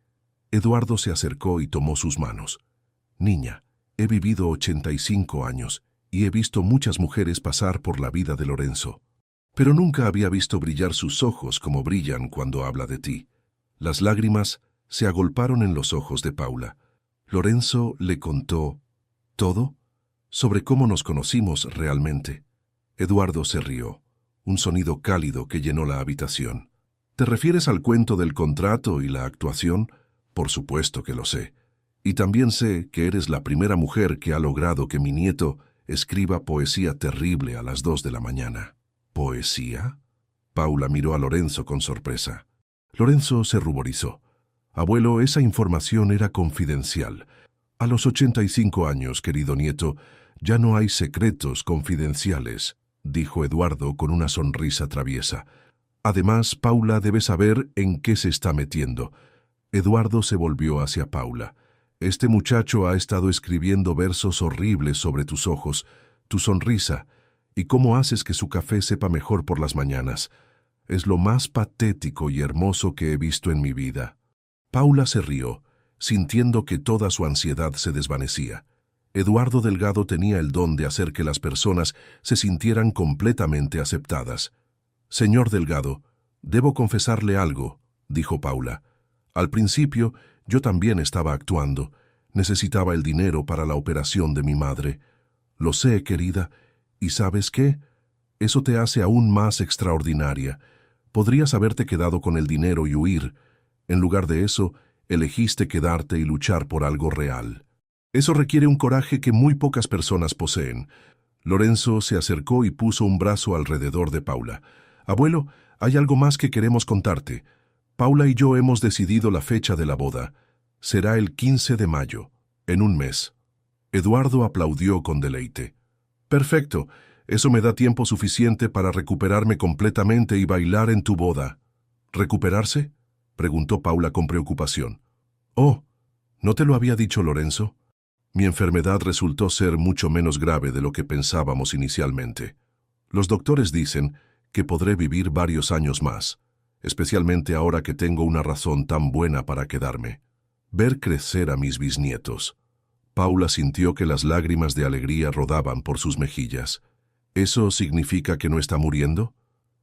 Eduardo se acercó y tomó sus manos. «Niña, he vivido 85 años y he visto muchas mujeres pasar por la vida de Lorenzo, pero nunca había visto brillar sus ojos como brillan cuando habla de ti». Las lágrimas se agolparon en los ojos de Paula. Lorenzo le contó todo sobre cómo nos conocimos realmente. Eduardo se rió, un sonido cálido que llenó la habitación. «¿Te refieres al cuento del contrato y la actuación? Por supuesto que lo sé. Y también sé que eres la primera mujer que ha logrado que mi nieto escriba poesía terrible a las 2 de la mañana». «¿Poesía?». Paula miró a Lorenzo con sorpresa. Lorenzo se ruborizó. «Abuelo, esa información era confidencial. A los 85 años, querido nieto, ya no hay secretos confidenciales», dijo Eduardo con una sonrisa traviesa. «Además, Paula debe saber en qué se está metiendo». Eduardo se volvió hacia Paula. «Este muchacho ha estado escribiendo versos horribles sobre tus ojos, tu sonrisa, y cómo haces que su café sepa mejor por las mañanas. Es lo más patético y hermoso que he visto en mi vida». Paula se rió, sintiendo que toda su ansiedad se desvanecía. Eduardo Delgado tenía el don de hacer que las personas se sintieran completamente aceptadas. «Señor Delgado, debo confesarle algo», dijo Paula. «Al principio, yo también estaba actuando. Necesitaba el dinero para la operación de mi madre. Lo sé, querida, y ¿sabes qué? Eso te hace aún más extraordinaria. Podrías haberte quedado con el dinero y huir. En lugar de eso, elegiste quedarte y luchar por algo real. Eso requiere un coraje que muy pocas personas poseen». Lorenzo se acercó y puso un brazo alrededor de Paula. «Abuelo, hay algo más que queremos contarte. Paula y yo hemos decidido la fecha de la boda. Será el 15 de mayo, en un mes». Eduardo aplaudió con deleite. «Perfecto. Eso me da tiempo suficiente para recuperarme completamente y bailar en tu boda». «¿Recuperarse?», preguntó Paula con preocupación. «Oh, ¿no te lo había dicho Lorenzo? Mi enfermedad resultó ser mucho menos grave de lo que pensábamos inicialmente. Los doctores dicen que podré vivir varios años más, especialmente ahora que tengo una razón tan buena para quedarme: ver crecer a mis bisnietos». Paula sintió que las lágrimas de alegría rodaban por sus mejillas. «¿Eso significa que no está muriendo?».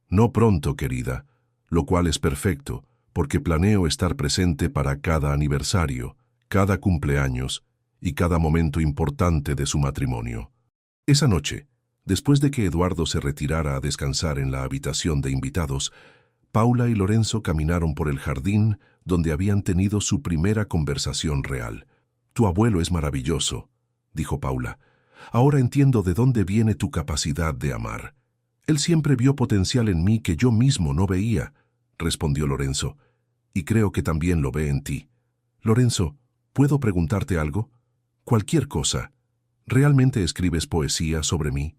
«No pronto, querida, lo cual es perfecto, porque planeo estar presente para cada aniversario, cada cumpleaños y cada momento importante de su matrimonio». Esa noche, después de que Eduardo se retirara a descansar en la habitación de invitados, Paula y Lorenzo caminaron por el jardín donde habían tenido su primera conversación real. «Tu abuelo es maravilloso», dijo Paula. «Ahora entiendo de dónde viene tu capacidad de amar». «Él siempre vio potencial en mí que yo mismo no veía», respondió Lorenzo. «Y creo que también lo ve en ti». «Lorenzo, ¿puedo preguntarte algo?» «Cualquier cosa. ¿Realmente escribes poesía sobre mí?»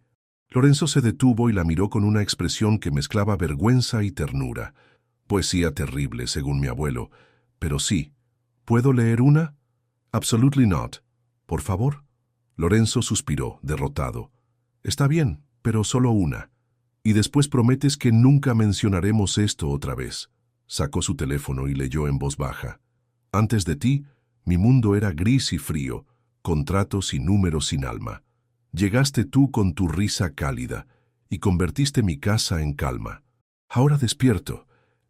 Lorenzo se detuvo y la miró con una expresión que mezclaba vergüenza y ternura. «Poesía terrible, según mi abuelo. Pero sí. ¿Puedo leer una?» «Absolutely not. Por favor». Lorenzo suspiró, derrotado. «Está bien, pero solo una. Y después prometes que nunca mencionaremos esto otra vez». Sacó su teléfono y leyó en voz baja. «Antes de ti, mi mundo era gris y frío, contratos y números sin alma. Llegaste tú con tu risa cálida y convertiste mi casa en calma. Ahora despierto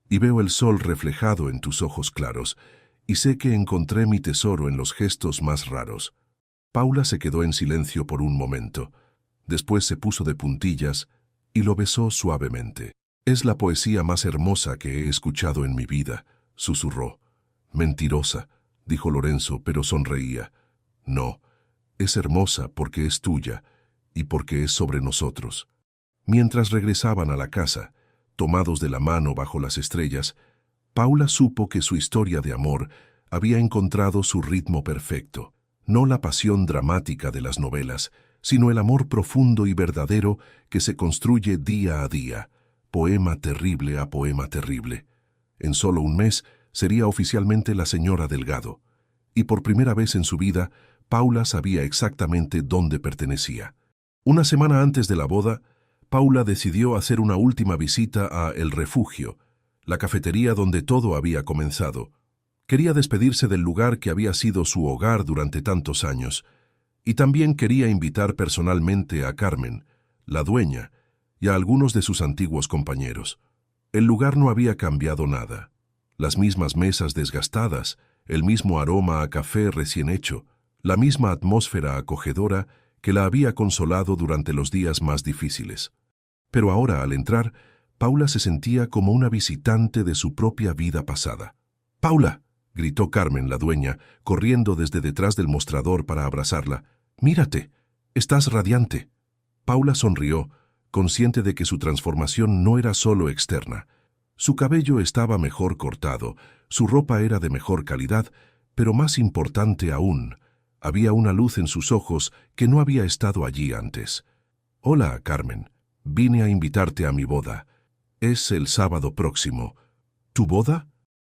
y veo el sol reflejado en tus ojos claros y sé que encontré mi tesoro en los gestos más raros». Paula se quedó en silencio por un momento. Después se puso de puntillas y lo besó suavemente. «Es la poesía más hermosa que he escuchado en mi vida», susurró. «Mentirosa», dijo Lorenzo, pero sonreía. «No, es hermosa porque es tuya y porque es sobre nosotros». Mientras regresaban a la casa, tomados de la mano bajo las estrellas, Paula supo que su historia de amor había encontrado su ritmo perfecto. No la pasión dramática de las novelas, sino el amor profundo y verdadero que se construye día a día, poema terrible a poema terrible. En solo un mes sería oficialmente la señora Delgado, y por primera vez en su vida, Paula sabía exactamente dónde pertenecía. Una semana antes de la boda, Paula decidió hacer una última visita a El Refugio, la cafetería donde todo había comenzado. Quería despedirse del lugar que había sido su hogar durante tantos años, y también quería invitar personalmente a Carmen, la dueña, y a algunos de sus antiguos compañeros. El lugar no había cambiado nada. Las mismas mesas desgastadas, el mismo aroma a café recién hecho, la misma atmósfera acogedora que la había consolado durante los días más difíciles. Pero ahora, al entrar, Paula se sentía como una visitante de su propia vida pasada. «¡Paula!», gritó Carmen, la dueña, corriendo desde detrás del mostrador para abrazarla. «¡Mírate! Estás radiante». Paula sonrió, consciente de que su transformación no era solo externa. Su cabello estaba mejor cortado, su ropa era de mejor calidad, pero más importante aún, había una luz en sus ojos que no había estado allí antes. «Hola, Carmen. Vine a invitarte a mi boda. Es el sábado próximo». «¿Tu boda?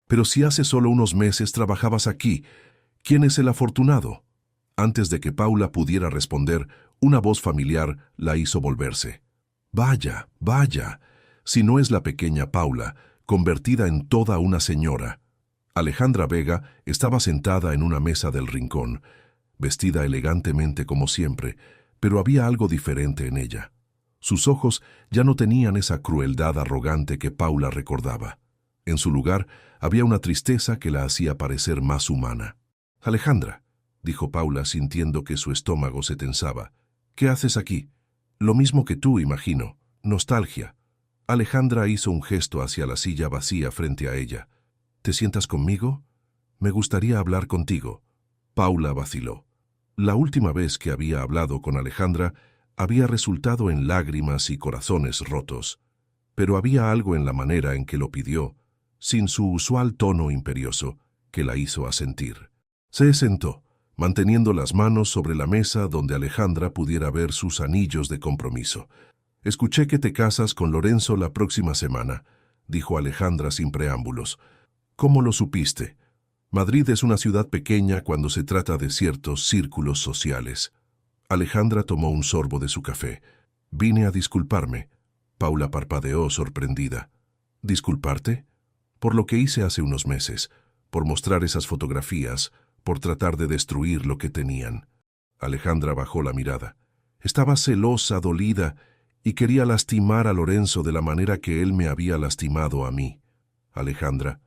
Pero si hace solo unos meses trabajabas aquí. ¿Quién es el afortunado?». Antes de que Paula pudiera responder, una voz familiar la hizo volverse. «Vaya, vaya, si no es la pequeña Paula, convertida en toda una señora». Alejandra Vega estaba sentada en una mesa del rincón, vestida elegantemente como siempre, pero había algo diferente en ella. Sus ojos ya no tenían esa crueldad arrogante que Paula recordaba. En su lugar había una tristeza que la hacía parecer más humana. «Alejandra», dijo Paula sintiendo que su estómago se tensaba, «¿qué haces aquí?». «Lo mismo que tú, imagino. Nostalgia». Alejandra hizo un gesto hacia la silla vacía frente a ella. «¿Te sientas conmigo? Me gustaría hablar contigo». Paula vaciló. La última vez que había hablado con Alejandra había resultado en lágrimas y corazones rotos, pero había algo en la manera en que lo pidió, sin su usual tono imperioso, que la hizo asentir. Se sentó, manteniendo las manos sobre la mesa donde Alejandra pudiera ver sus anillos de compromiso. «Escuché que te casas con Lorenzo la próxima semana», dijo Alejandra sin preámbulos. «¿Cómo lo supiste?». «Madrid es una ciudad pequeña cuando se trata de ciertos círculos sociales». Alejandra tomó un sorbo de su café. «Vine a disculparme». Paula parpadeó sorprendida. «¿Disculparte?». «Por lo que hice hace unos meses, por mostrar esas fotografías, por tratar de destruir lo que tenían». Alejandra bajó la mirada. Estaba celosa, dolida, y quería lastimar a Lorenzo de la manera que él me había lastimado a mí. «Alejandra,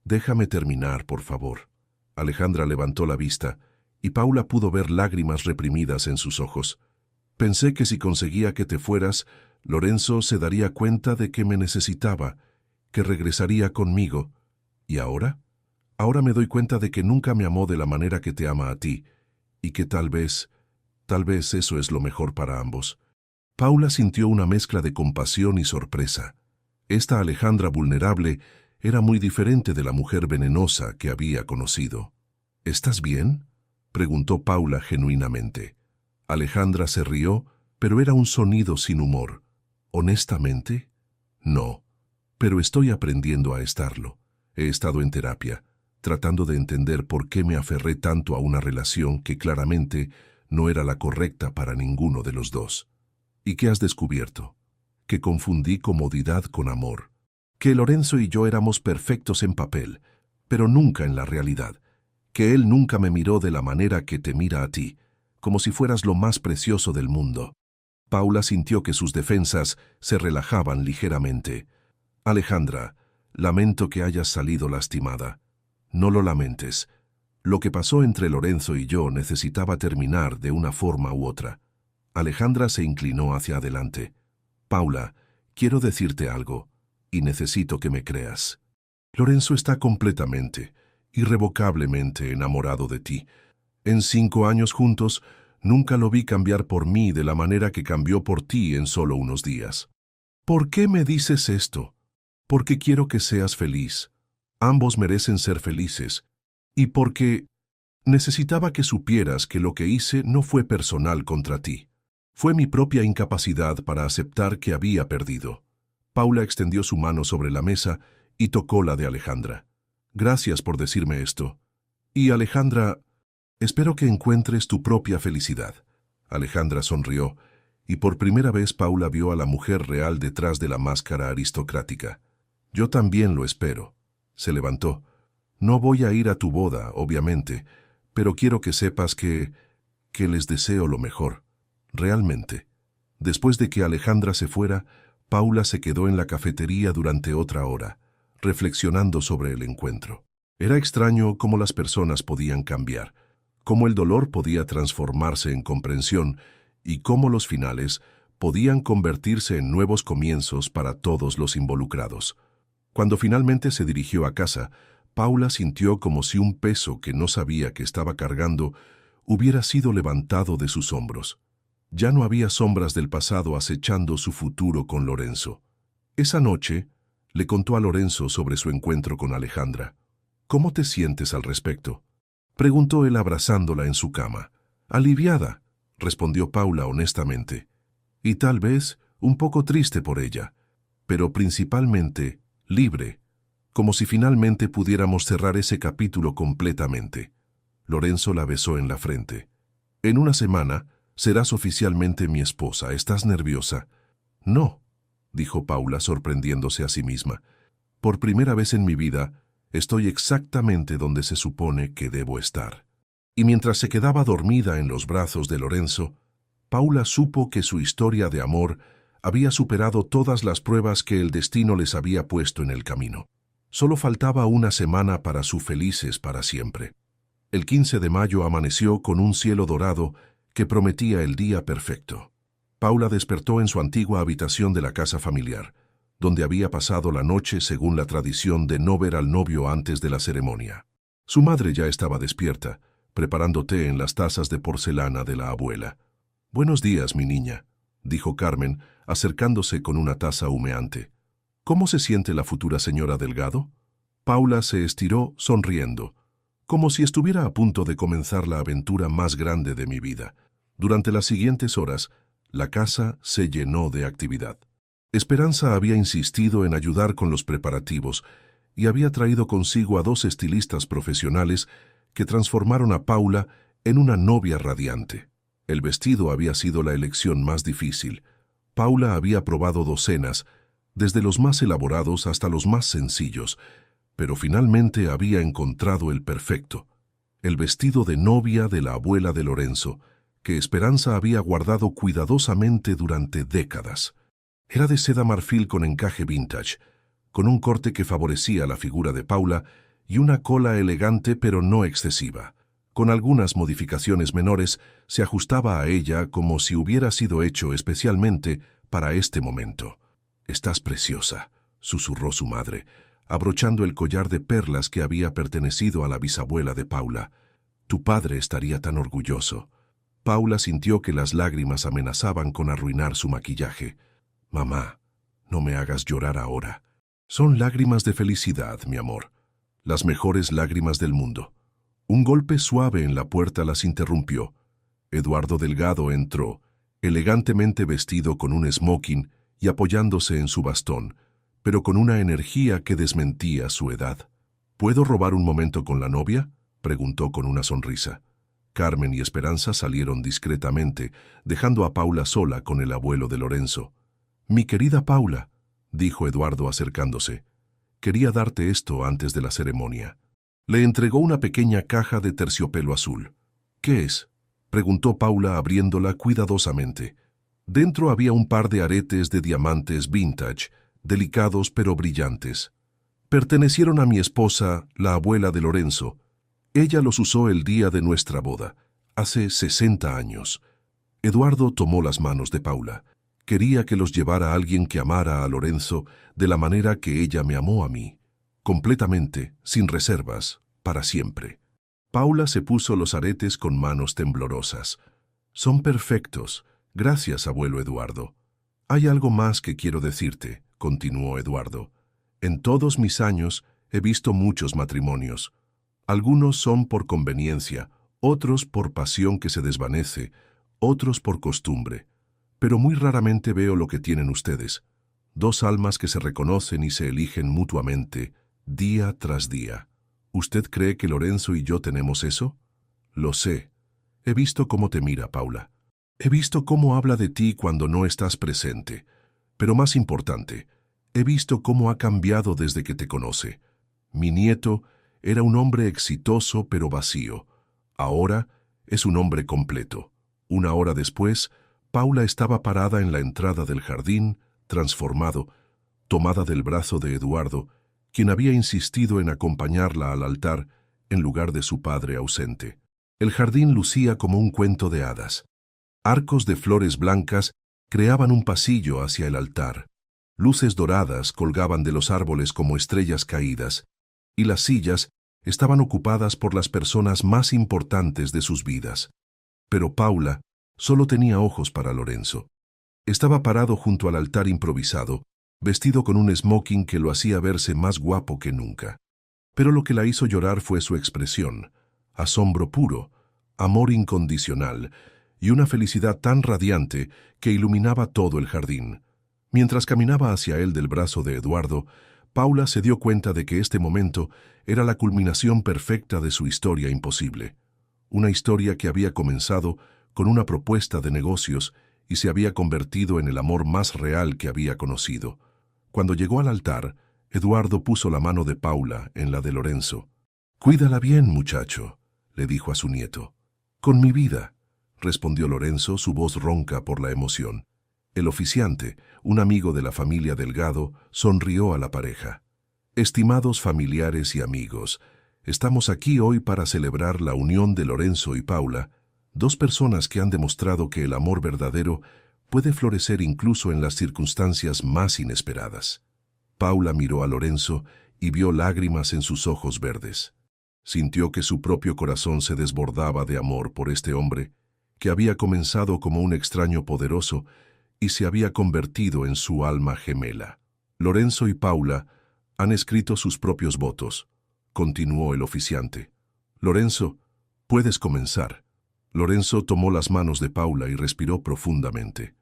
déjame terminar, por favor». Alejandra levantó la vista, y Paula pudo ver lágrimas reprimidas en sus ojos. Pensé que si conseguía que te fueras, Lorenzo se daría cuenta de que me necesitaba, que regresaría conmigo. ¿Y ahora? Ahora me doy cuenta de que nunca me amó de la manera que te ama a ti, y que tal vez eso es lo mejor para ambos. Paula sintió una mezcla de compasión y sorpresa. Esta Alejandra vulnerable era muy diferente de la mujer venenosa que había conocido. ¿Estás bien?, preguntó Paula genuinamente. Alejandra se rió, pero era un sonido sin humor. ¿Honestamente? No, pero estoy aprendiendo a estarlo. He estado en terapia, tratando de entender por qué me aferré tanto a una relación que claramente no era la correcta para ninguno de los dos. ¿Y qué has descubierto? Que confundí comodidad con amor. Que Lorenzo y yo éramos perfectos en papel, pero nunca en la realidad. Que él nunca me miró de la manera que te mira a ti, como si fueras lo más precioso del mundo. Paula sintió que sus defensas se relajaban ligeramente. Alejandra, lamento que hayas salido lastimada. No lo lamentes. Lo que pasó entre Lorenzo y yo necesitaba terminar de una forma u otra. Alejandra se inclinó hacia adelante. Paula, quiero decirte algo, y necesito que me creas. Lorenzo está completamente, irrevocablemente enamorado de ti. En 5 años juntos, nunca lo vi cambiar por mí de la manera que cambió por ti en solo unos días. ¿Por qué me dices esto? Porque quiero que seas feliz. Ambos merecen ser felices. Y porque necesitaba que supieras que lo que hice no fue personal contra ti. Fue mi propia incapacidad para aceptar que había perdido. Paula extendió su mano sobre la mesa y tocó la de Alejandra. Gracias por decirme esto. Y Alejandra, espero que encuentres tu propia felicidad. Alejandra sonrió, y por primera vez Paula vio a la mujer real detrás de la máscara aristocrática. Yo también lo espero. Se levantó. No voy a ir a tu boda, obviamente, pero quiero que sepas que les deseo lo mejor. Realmente. Después de que Alejandra se fuera, Paula se quedó en la cafetería durante otra hora, reflexionando sobre el encuentro. Era extraño cómo las personas podían cambiar, cómo el dolor podía transformarse en comprensión y cómo los finales podían convertirse en nuevos comienzos para todos los involucrados. Cuando finalmente se dirigió a casa, Paula sintió como si un peso que no sabía que estaba cargando hubiera sido levantado de sus hombros. Ya no había sombras del pasado acechando su futuro con Lorenzo. Esa noche, le contó a Lorenzo sobre su encuentro con Alejandra. ¿Cómo te sientes al respecto?, preguntó él abrazándola en su cama. Aliviada, respondió Paula honestamente. Y tal vez un poco triste por ella, pero principalmente libre, como si finalmente pudiéramos cerrar ese capítulo completamente. Lorenzo la besó en la frente. En una semana serás oficialmente mi esposa. ¿Estás nerviosa? No, dijo Paula sorprendiéndose a sí misma. Por primera vez en mi vida, estoy exactamente donde se supone que debo estar. Y mientras se quedaba dormida en los brazos de Lorenzo, Paula supo que su historia de amor había superado todas las pruebas que el destino les había puesto en el camino. Solo faltaba una semana para su felices para siempre. El 15 de mayo amaneció con un cielo dorado que prometía el día perfecto. Paula despertó en su antigua habitación de la casa familiar, donde había pasado la noche según la tradición de no ver al novio antes de la ceremonia. Su madre ya estaba despierta, preparando té en las tazas de porcelana de la abuela. «Buenos días, mi niña», dijo Carmen, acercándose con una taza humeante. «¿Cómo se siente la futura señora Delgado?» Paula se estiró sonriendo, como si estuviera a punto de comenzar la aventura más grande de mi vida. Durante las siguientes horas, la casa se llenó de actividad. Esperanza había insistido en ayudar con los preparativos y había traído consigo a 2 estilistas profesionales que transformaron a Paula en una novia radiante. El vestido había sido la elección más difícil. Paula había probado docenas, desde los más elaborados hasta los más sencillos, pero finalmente había encontrado el perfecto, el vestido de novia de la abuela de Lorenzo, que Esperanza había guardado cuidadosamente durante décadas. Era de seda marfil con encaje vintage, con un corte que favorecía la figura de Paula y una cola elegante pero no excesiva. Con algunas modificaciones menores, se ajustaba a ella como si hubiera sido hecho especialmente para este momento. «Estás preciosa», susurró su madre, abrochando el collar de perlas que había pertenecido a la bisabuela de Paula. «Tu padre estaría tan orgulloso». Paula sintió que las lágrimas amenazaban con arruinar su maquillaje. «Mamá, no me hagas llorar ahora. Son lágrimas de felicidad, mi amor. Las mejores lágrimas del mundo». Un golpe suave en la puerta las interrumpió. Eduardo Delgado entró, elegantemente vestido con un smoking y apoyándose en su bastón, pero con una energía que desmentía su edad. «¿Puedo robar un momento con la novia?», preguntó con una sonrisa. Carmen y Esperanza salieron discretamente, dejando a Paula sola con el abuelo de Lorenzo. «Mi querida Paula», dijo Eduardo acercándose, «quería darte esto antes de la ceremonia». Le entregó una pequeña caja de terciopelo azul. «¿Qué es?», preguntó Paula abriéndola cuidadosamente. Dentro había un par de aretes de diamantes vintage, delicados pero brillantes. «Pertenecieron a mi esposa, la abuela de Lorenzo. Ella los usó el día de nuestra boda, hace 60 años». Eduardo tomó las manos de Paula. «Quería que los llevara alguien que amara a Lorenzo de la manera que ella me amó a mí. Completamente, sin reservas, para siempre». Paula se puso los aretes con manos temblorosas. «Son perfectos. Gracias, abuelo Eduardo». «Hay algo más que quiero decirte», continuó Eduardo. «En todos mis años he visto muchos matrimonios. Algunos son por conveniencia, otros por pasión que se desvanece, otros por costumbre. Pero muy raramente veo lo que tienen ustedes. Dos almas que se reconocen y se eligen mutuamente, día tras día. ¿Usted cree que Lorenzo y yo tenemos eso?». «Lo sé. He visto cómo te mira, Paula. He visto cómo habla de ti cuando no estás presente. Pero más importante, he visto cómo ha cambiado desde que te conoce. Mi nieto era un hombre exitoso pero vacío. Ahora es un hombre completo». Una hora después, Paula estaba parada en la entrada del jardín, transformado, tomada del brazo de Eduardo, quien había insistido en acompañarla al altar en lugar de su padre ausente. El jardín lucía como un cuento de hadas. Arcos de flores blancas creaban un pasillo hacia el altar. Luces doradas colgaban de los árboles como estrellas caídas, y las sillas estaban ocupadas por las personas más importantes de sus vidas. Pero Paula solo tenía ojos para Lorenzo. Estaba parado junto al altar improvisado, vestido con un smoking que lo hacía verse más guapo que nunca. Pero lo que la hizo llorar fue su expresión: asombro puro, amor incondicional y una felicidad tan radiante que iluminaba todo el jardín. Mientras caminaba hacia él del brazo de Eduardo, Paula se dio cuenta de que este momento era la culminación perfecta de su historia imposible. Una historia que había comenzado con una propuesta de negocios y se había convertido en el amor más real que había conocido. Cuando llegó al altar, Eduardo puso la mano de Paula en la de Lorenzo. «Cuídala bien, muchacho», le dijo a su nieto. «Con mi vida», respondió Lorenzo, su voz ronca por la emoción. El oficiante, un amigo de la familia Delgado, sonrió a la pareja. «Estimados familiares y amigos, estamos aquí hoy para celebrar la unión de Lorenzo y Paula, dos personas que han demostrado que el amor verdadero puede florecer incluso en las circunstancias más inesperadas». Paula miró a Lorenzo y vio lágrimas en sus ojos verdes. Sintió que su propio corazón se desbordaba de amor por este hombre, que había comenzado como un extraño poderoso y se había convertido en su alma gemela. «Lorenzo y Paula han escrito sus propios votos», continuó el oficiante. «Lorenzo, puedes comenzar». Lorenzo tomó las manos de Paula y respiró profundamente.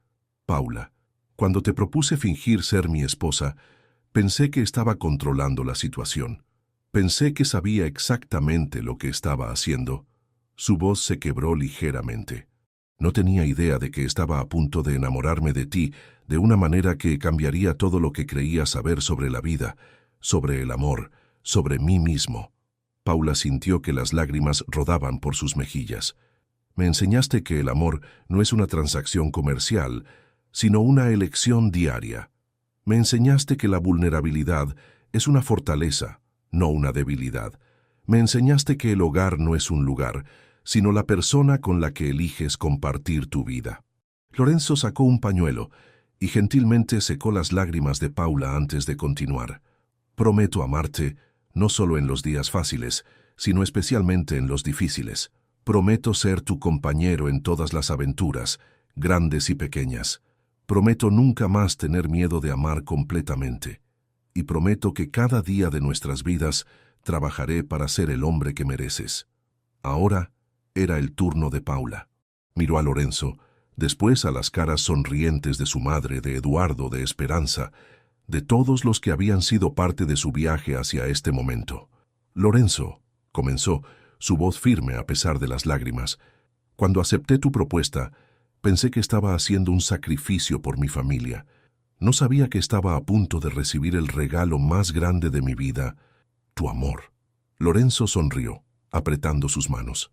«Paula, cuando te propuse fingir ser mi esposa, pensé que estaba controlando la situación. Pensé que sabía exactamente lo que estaba haciendo». Su voz se quebró ligeramente. «No tenía idea de que estaba a punto de enamorarme de ti de una manera que cambiaría todo lo que creía saber sobre la vida, sobre el amor, sobre mí mismo». Paula sintió que las lágrimas rodaban por sus mejillas. «Me enseñaste que el amor no es una transacción comercial, sino una elección diaria. Me enseñaste que la vulnerabilidad es una fortaleza, no una debilidad. Me enseñaste que el hogar no es un lugar, sino la persona con la que eliges compartir tu vida. Lorenzo sacó un pañuelo y gentilmente secó las lágrimas de Paula antes de continuar. Prometo amarte, no solo en los días fáciles, sino especialmente en los difíciles. Prometo ser tu compañero en todas las aventuras, grandes y pequeñas. Prometo nunca más tener miedo de amar completamente. Y prometo que cada día de nuestras vidas trabajaré para ser el hombre que mereces. Ahora era el turno de Paula. Miró a Lorenzo, después a las caras sonrientes de su madre, de Eduardo, de Esperanza, de todos los que habían sido parte de su viaje hacia este momento. Lorenzo, comenzó, su voz firme a pesar de las lágrimas, cuando acepté tu propuesta, pensé que estaba haciendo un sacrificio por mi familia. No sabía que estaba a punto de recibir el regalo más grande de mi vida, tu amor. Lorenzo sonrió, apretando sus manos.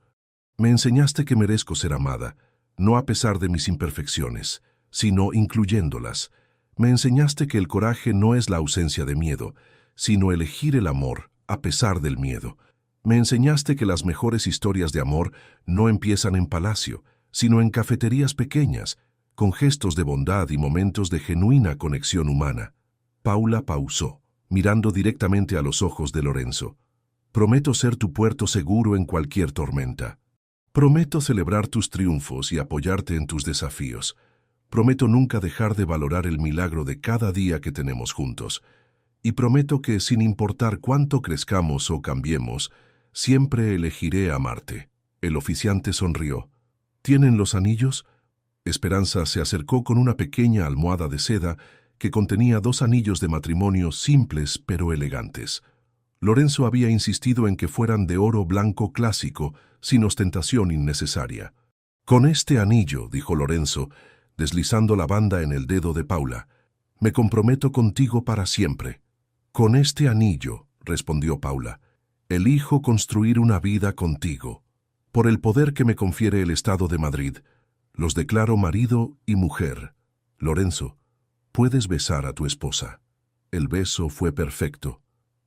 Me enseñaste que merezco ser amada, no a pesar de mis imperfecciones, sino incluyéndolas. Me enseñaste que el coraje no es la ausencia de miedo, sino elegir el amor a pesar del miedo. Me enseñaste que las mejores historias de amor no empiezan en palacio, sino en cafeterías pequeñas, con gestos de bondad y momentos de genuina conexión humana. Paula pausó, mirando directamente a los ojos de Lorenzo. Prometo ser tu puerto seguro en cualquier tormenta. Prometo celebrar tus triunfos y apoyarte en tus desafíos. Prometo nunca dejar de valorar el milagro de cada día que tenemos juntos. Y prometo que, sin importar cuánto crezcamos o cambiemos, siempre elegiré amarte. El oficiante sonrió. ¿Tienen los anillos? Esperanza se acercó con una pequeña almohada de seda que contenía 2 anillos de matrimonio simples pero elegantes. Lorenzo había insistido en que fueran de oro blanco clásico, sin ostentación innecesaria. Con este anillo, dijo Lorenzo, deslizando la banda en el dedo de Paula, me comprometo contigo para siempre. Con este anillo, respondió Paula, elijo construir una vida contigo. Por el poder que me confiere el Estado de Madrid, los declaro marido y mujer. Lorenzo, puedes besar a tu esposa. El beso fue perfecto,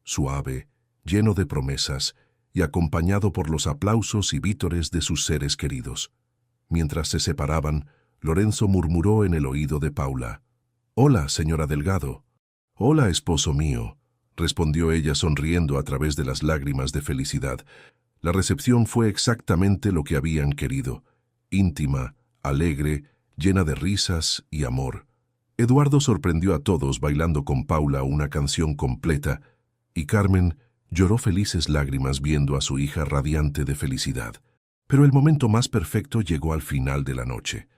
suave, lleno de promesas y acompañado por los aplausos y vítores de sus seres queridos. Mientras se separaban, Lorenzo murmuró en el oído de Paula. «Hola, señora Delgado». «Hola, esposo mío», respondió ella sonriendo a través de las lágrimas de felicidad. La recepción fue exactamente lo que habían querido, íntima, alegre, llena de risas y amor. Eduardo sorprendió a todos bailando con Paula una canción completa, y Carmen lloró felices lágrimas viendo a su hija radiante de felicidad. Pero el momento más perfecto llegó al final de la noche,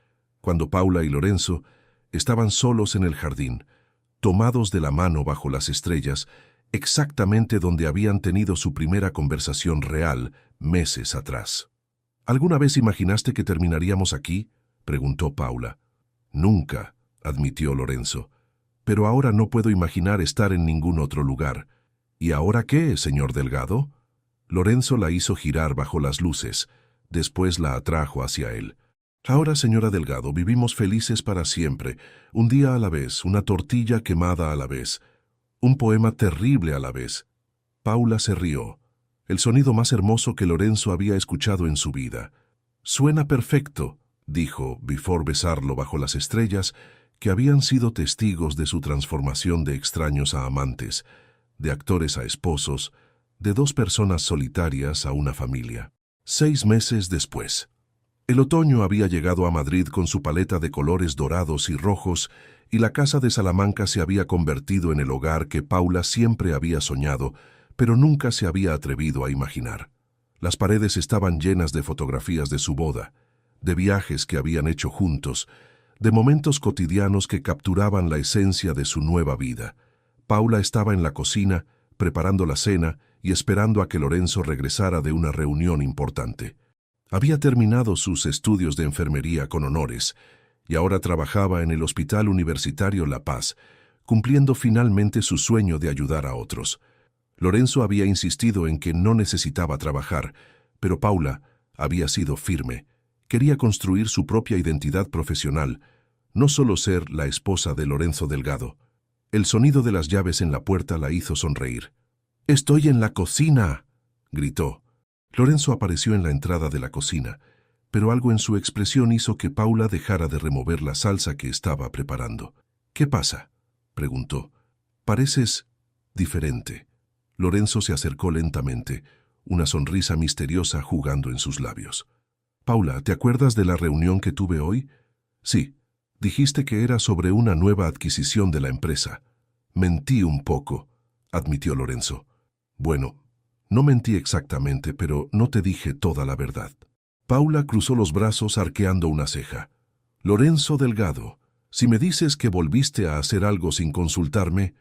cuando Paula y Lorenzo estaban solos en el jardín, tomados de la mano bajo las estrellas, exactamente donde habían tenido su primera conversación real meses atrás. ¿Alguna vez imaginaste que terminaríamos aquí?, preguntó Paula. Nunca, admitió Lorenzo. Pero ahora no puedo imaginar estar en ningún otro lugar. ¿Y ahora qué, señor Delgado? Lorenzo la hizo girar bajo las luces, después la atrajo hacia él. Ahora, señora Delgado, vivimos felices para siempre, un día a la vez, una tortilla quemada a la vez, un poema terrible a la vez. Paula se rió, el sonido más hermoso que Lorenzo había escuchado en su vida. Suena perfecto, dijo, before besarlo bajo las estrellas, que habían sido testigos de su transformación de extraños a amantes, de actores a esposos, de 2 personas solitarias a una familia. 6 meses después. El otoño había llegado a Madrid con su paleta de colores dorados y rojos, y la casa de Salamanca se había convertido en el hogar que Paula siempre había soñado, pero nunca se había atrevido a imaginar. Las paredes estaban llenas de fotografías de su boda, de viajes que habían hecho juntos, de momentos cotidianos que capturaban la esencia de su nueva vida. Paula estaba en la cocina, preparando la cena y esperando a que Lorenzo regresara de una reunión importante. Había terminado sus estudios de enfermería con honores y ahora trabajaba en el Hospital Universitario La Paz, cumpliendo finalmente su sueño de ayudar a otros. Lorenzo había insistido en que no necesitaba trabajar, pero Paula había sido firme. Quería construir su propia identidad profesional, no solo ser la esposa de Lorenzo Delgado. El sonido de las llaves en la puerta la hizo sonreír. «¡Estoy en la cocina!», gritó. Lorenzo apareció en la entrada de la cocina, pero algo en su expresión hizo que Paula dejara de remover la salsa que estaba preparando. «¿Qué pasa?», preguntó. «Pareces diferente». Lorenzo se acercó lentamente, una sonrisa misteriosa jugando en sus labios. «Paula, ¿te acuerdas de la reunión que tuve hoy?» «Sí, dijiste que era sobre una nueva adquisición de la empresa». «Mentí un poco», admitió Lorenzo. «Bueno, no mentí exactamente, pero no te dije toda la verdad». Paula cruzó los brazos arqueando una ceja. «Lorenzo Delgado, si me dices que volviste a hacer algo sin consultarme,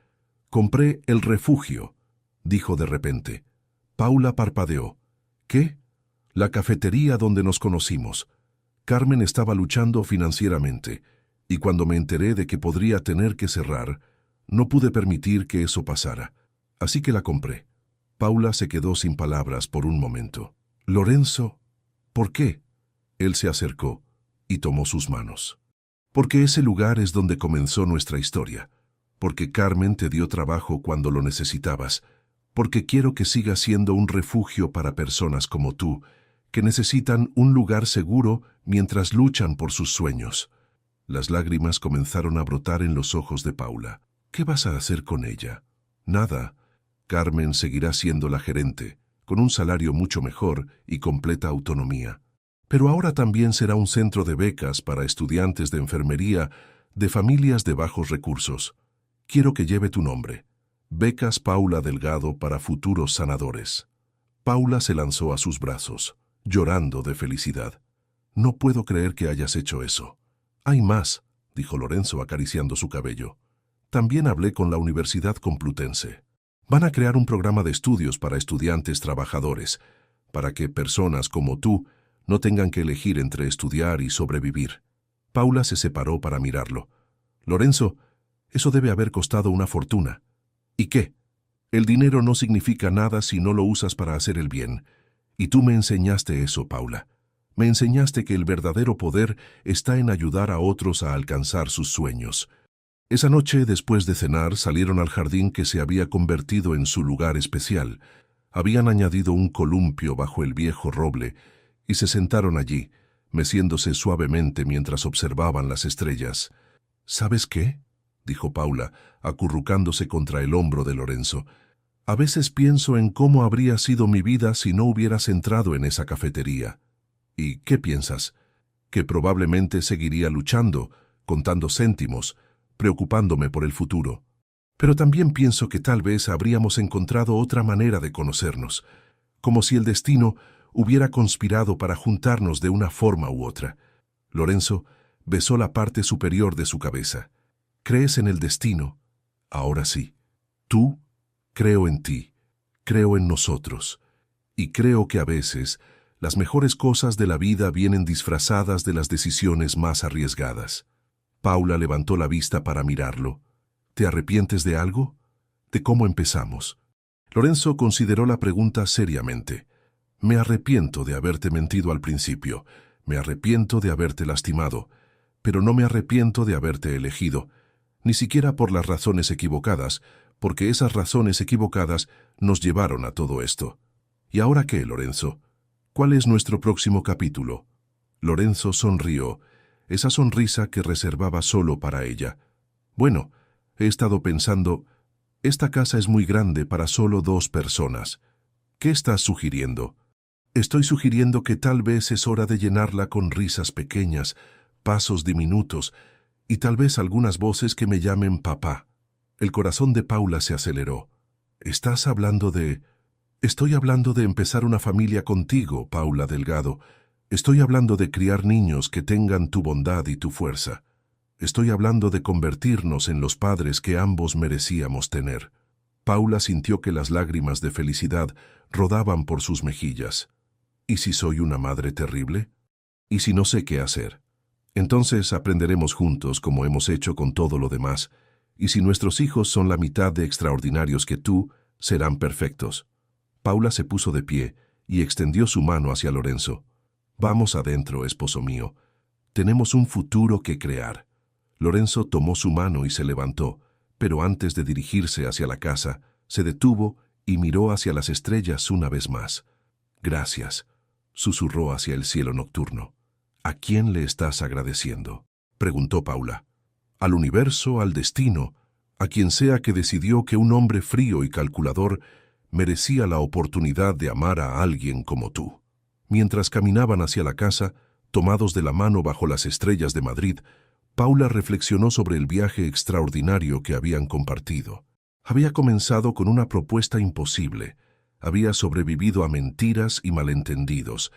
compré el refugio», dijo de repente. Paula parpadeó. «¿Qué?» «La cafetería donde nos conocimos. Carmen estaba luchando financieramente, y cuando me enteré de que podría tener que cerrar, no pude permitir que eso pasara. Así que la compré». Paula se quedó sin palabras por un momento. «Lorenzo, ¿por qué?». Él se acercó y tomó sus manos. «Porque ese lugar es donde comenzó nuestra historia. Porque Carmen te dio trabajo cuando lo necesitabas. Porque quiero que siga siendo un refugio para personas como tú, que necesitan un lugar seguro mientras luchan por sus sueños». Las lágrimas comenzaron a brotar en los ojos de Paula. «¿Qué vas a hacer con ella?». «Nada. Carmen seguirá siendo la gerente, con un salario mucho mejor y completa autonomía. Pero ahora también será un centro de becas para estudiantes de enfermería de familias de bajos recursos. Quiero que lleve tu nombre. Becas Paula Delgado para futuros sanadores». Paula se lanzó a sus brazos, llorando de felicidad. «No puedo creer que hayas hecho eso». «Hay más», dijo Lorenzo acariciando su cabello. «También hablé con la Universidad Complutense. Van a crear un programa de estudios para estudiantes trabajadores, para que personas como tú no tengan que elegir entre estudiar y sobrevivir». Paula se separó para mirarlo. «Lorenzo, eso debe haber costado una fortuna». «¿Y qué? El dinero no significa nada si no lo usas para hacer el bien. Y tú me enseñaste eso, Paula. Me enseñaste que el verdadero poder está en ayudar a otros a alcanzar sus sueños». Esa noche, después de cenar, salieron al jardín que se había convertido en su lugar especial. Habían añadido un columpio bajo el viejo roble y se sentaron allí, meciéndose suavemente mientras observaban las estrellas. «¿Sabes qué?», dijo Paula, acurrucándose contra el hombro de Lorenzo. «A veces pienso en cómo habría sido mi vida si no hubieras entrado en esa cafetería». «¿Y qué piensas?». «Que probablemente seguiría luchando, contando céntimos, preocupándome por el futuro. Pero también pienso que tal vez habríamos encontrado otra manera de conocernos, como si el destino hubiera conspirado para juntarnos de una forma u otra». Lorenzo besó la parte superior de su cabeza. «¿Crees en el destino?». «Ahora sí». «Tú, creo en ti, creo en nosotros, y creo que a veces las mejores cosas de la vida vienen disfrazadas de las decisiones más arriesgadas». Paula levantó la vista para mirarlo. «¿Te arrepientes de algo?». «¿De cómo empezamos?». Lorenzo consideró la pregunta seriamente. «Me arrepiento de haberte mentido al principio. Me arrepiento de haberte lastimado. Pero no me arrepiento de haberte elegido. Ni siquiera por las razones equivocadas, porque esas razones equivocadas nos llevaron a todo esto». «¿Y ahora qué, Lorenzo? ¿Cuál es nuestro próximo capítulo?». Lorenzo sonrió, esa sonrisa que reservaba solo para ella. «Bueno, he estado pensando, esta casa es muy grande para solo 2 personas. ¿Qué estás sugiriendo?». «Estoy sugiriendo que tal vez es hora de llenarla con risas pequeñas, pasos diminutos, y tal vez algunas voces que me llamen papá». El corazón de Paula se aceleró. «¿Estás hablando de...». «Estoy hablando de empezar una familia contigo, Paula Delgado. Estoy hablando de criar niños que tengan tu bondad y tu fuerza. Estoy hablando de convertirnos en los padres que ambos merecíamos tener». Paula sintió que las lágrimas de felicidad rodaban por sus mejillas. «¿Y si soy una madre terrible? ¿Y si no sé qué hacer? Entonces aprenderemos juntos como hemos hecho con todo lo demás. Y si nuestros hijos son la mitad de extraordinarios que tú, serán perfectos». Paula se puso de pie y extendió su mano hacia Lorenzo. «Vamos adentro, esposo mío. Tenemos un futuro que crear». Lorenzo tomó su mano y se levantó, pero antes de dirigirse hacia la casa, se detuvo y miró hacia las estrellas una vez más. Gracias, susurró hacia el cielo nocturno. ¿A quién le estás agradeciendo?, preguntó Paula. Al universo, al destino, a quien sea que decidió que un hombre frío y calculador merecía la oportunidad de amar a alguien como tú. Mientras caminaban hacia la casa, tomados de la mano bajo las estrellas de Madrid, Paula reflexionó sobre el viaje extraordinario que habían compartido. Había comenzado con una propuesta imposible, había sobrevivido a mentiras y malentendidos,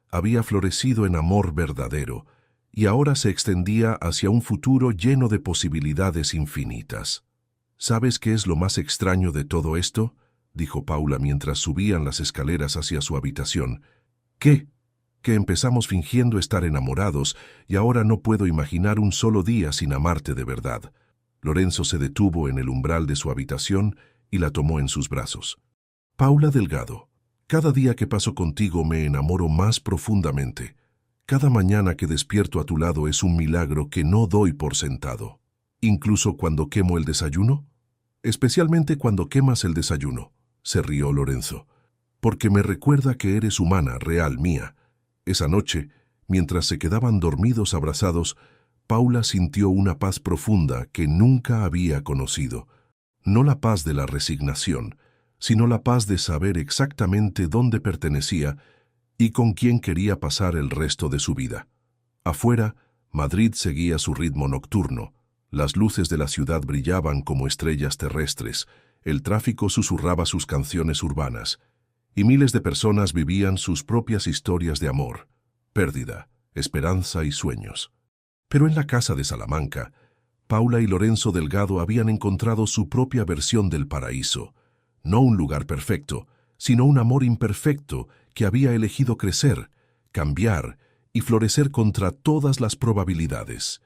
había florecido en amor verdadero, y ahora se extendía hacia un futuro lleno de posibilidades infinitas. ¿Sabes qué es lo más extraño de todo esto?, dijo Paula mientras subían las escaleras hacia su habitación. ¿Qué? Que empezamos fingiendo estar enamorados y ahora no puedo imaginar un solo día sin amarte de verdad. Lorenzo se detuvo en el umbral de su habitación y la tomó en sus brazos. Paula Delgado, cada día que paso contigo me enamoro más profundamente. Cada mañana que despierto a tu lado es un milagro que no doy por sentado. ¿Incluso cuando quemo el desayuno? Especialmente cuando quemas el desayuno, se rió Lorenzo. Porque me recuerda que eres humana, real, mía. Esa noche, mientras se quedaban dormidos abrazados, Paula sintió una paz profunda que nunca había conocido. No la paz de la resignación, sino la paz de saber exactamente dónde pertenecía y con quién quería pasar el resto de su vida. Afuera, Madrid seguía su ritmo nocturno. Las luces de la ciudad brillaban como estrellas terrestres, el tráfico susurraba sus canciones urbanas, y miles de personas vivían sus propias historias de amor, pérdida, esperanza y sueños. Pero en la casa de Salamanca, Paula y Lorenzo Delgado habían encontrado su propia versión del paraíso, no un lugar perfecto, sino un amor imperfecto que había elegido crecer, cambiar y florecer contra todas las probabilidades.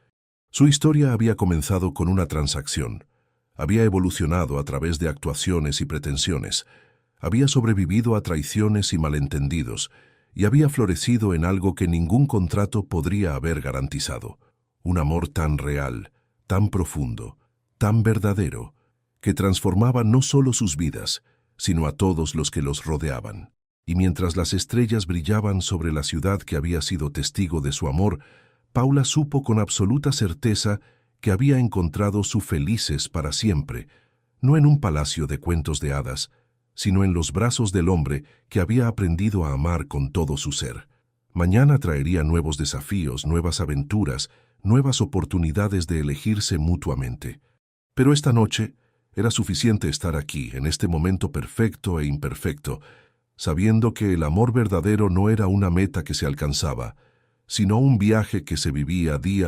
Su historia había comenzado con una transacción, había evolucionado a través de actuaciones y pretensiones, había sobrevivido a traiciones y malentendidos, y había florecido en algo que ningún contrato podría haber garantizado. Un amor tan real, tan profundo, tan verdadero, que transformaba no solo sus vidas, sino a todos los que los rodeaban. Y mientras las estrellas brillaban sobre la ciudad que había sido testigo de su amor, Paula supo con absoluta certeza que había encontrado su felices para siempre, no en un palacio de cuentos de hadas, sino en los brazos del hombre que había aprendido a amar con todo su ser. Mañana traería nuevos desafíos, nuevas aventuras, nuevas oportunidades de elegirse mutuamente. Pero esta noche era suficiente estar aquí, en este momento perfecto e imperfecto, sabiendo que el amor verdadero no era una meta que se alcanzaba, sino un viaje que se vivía día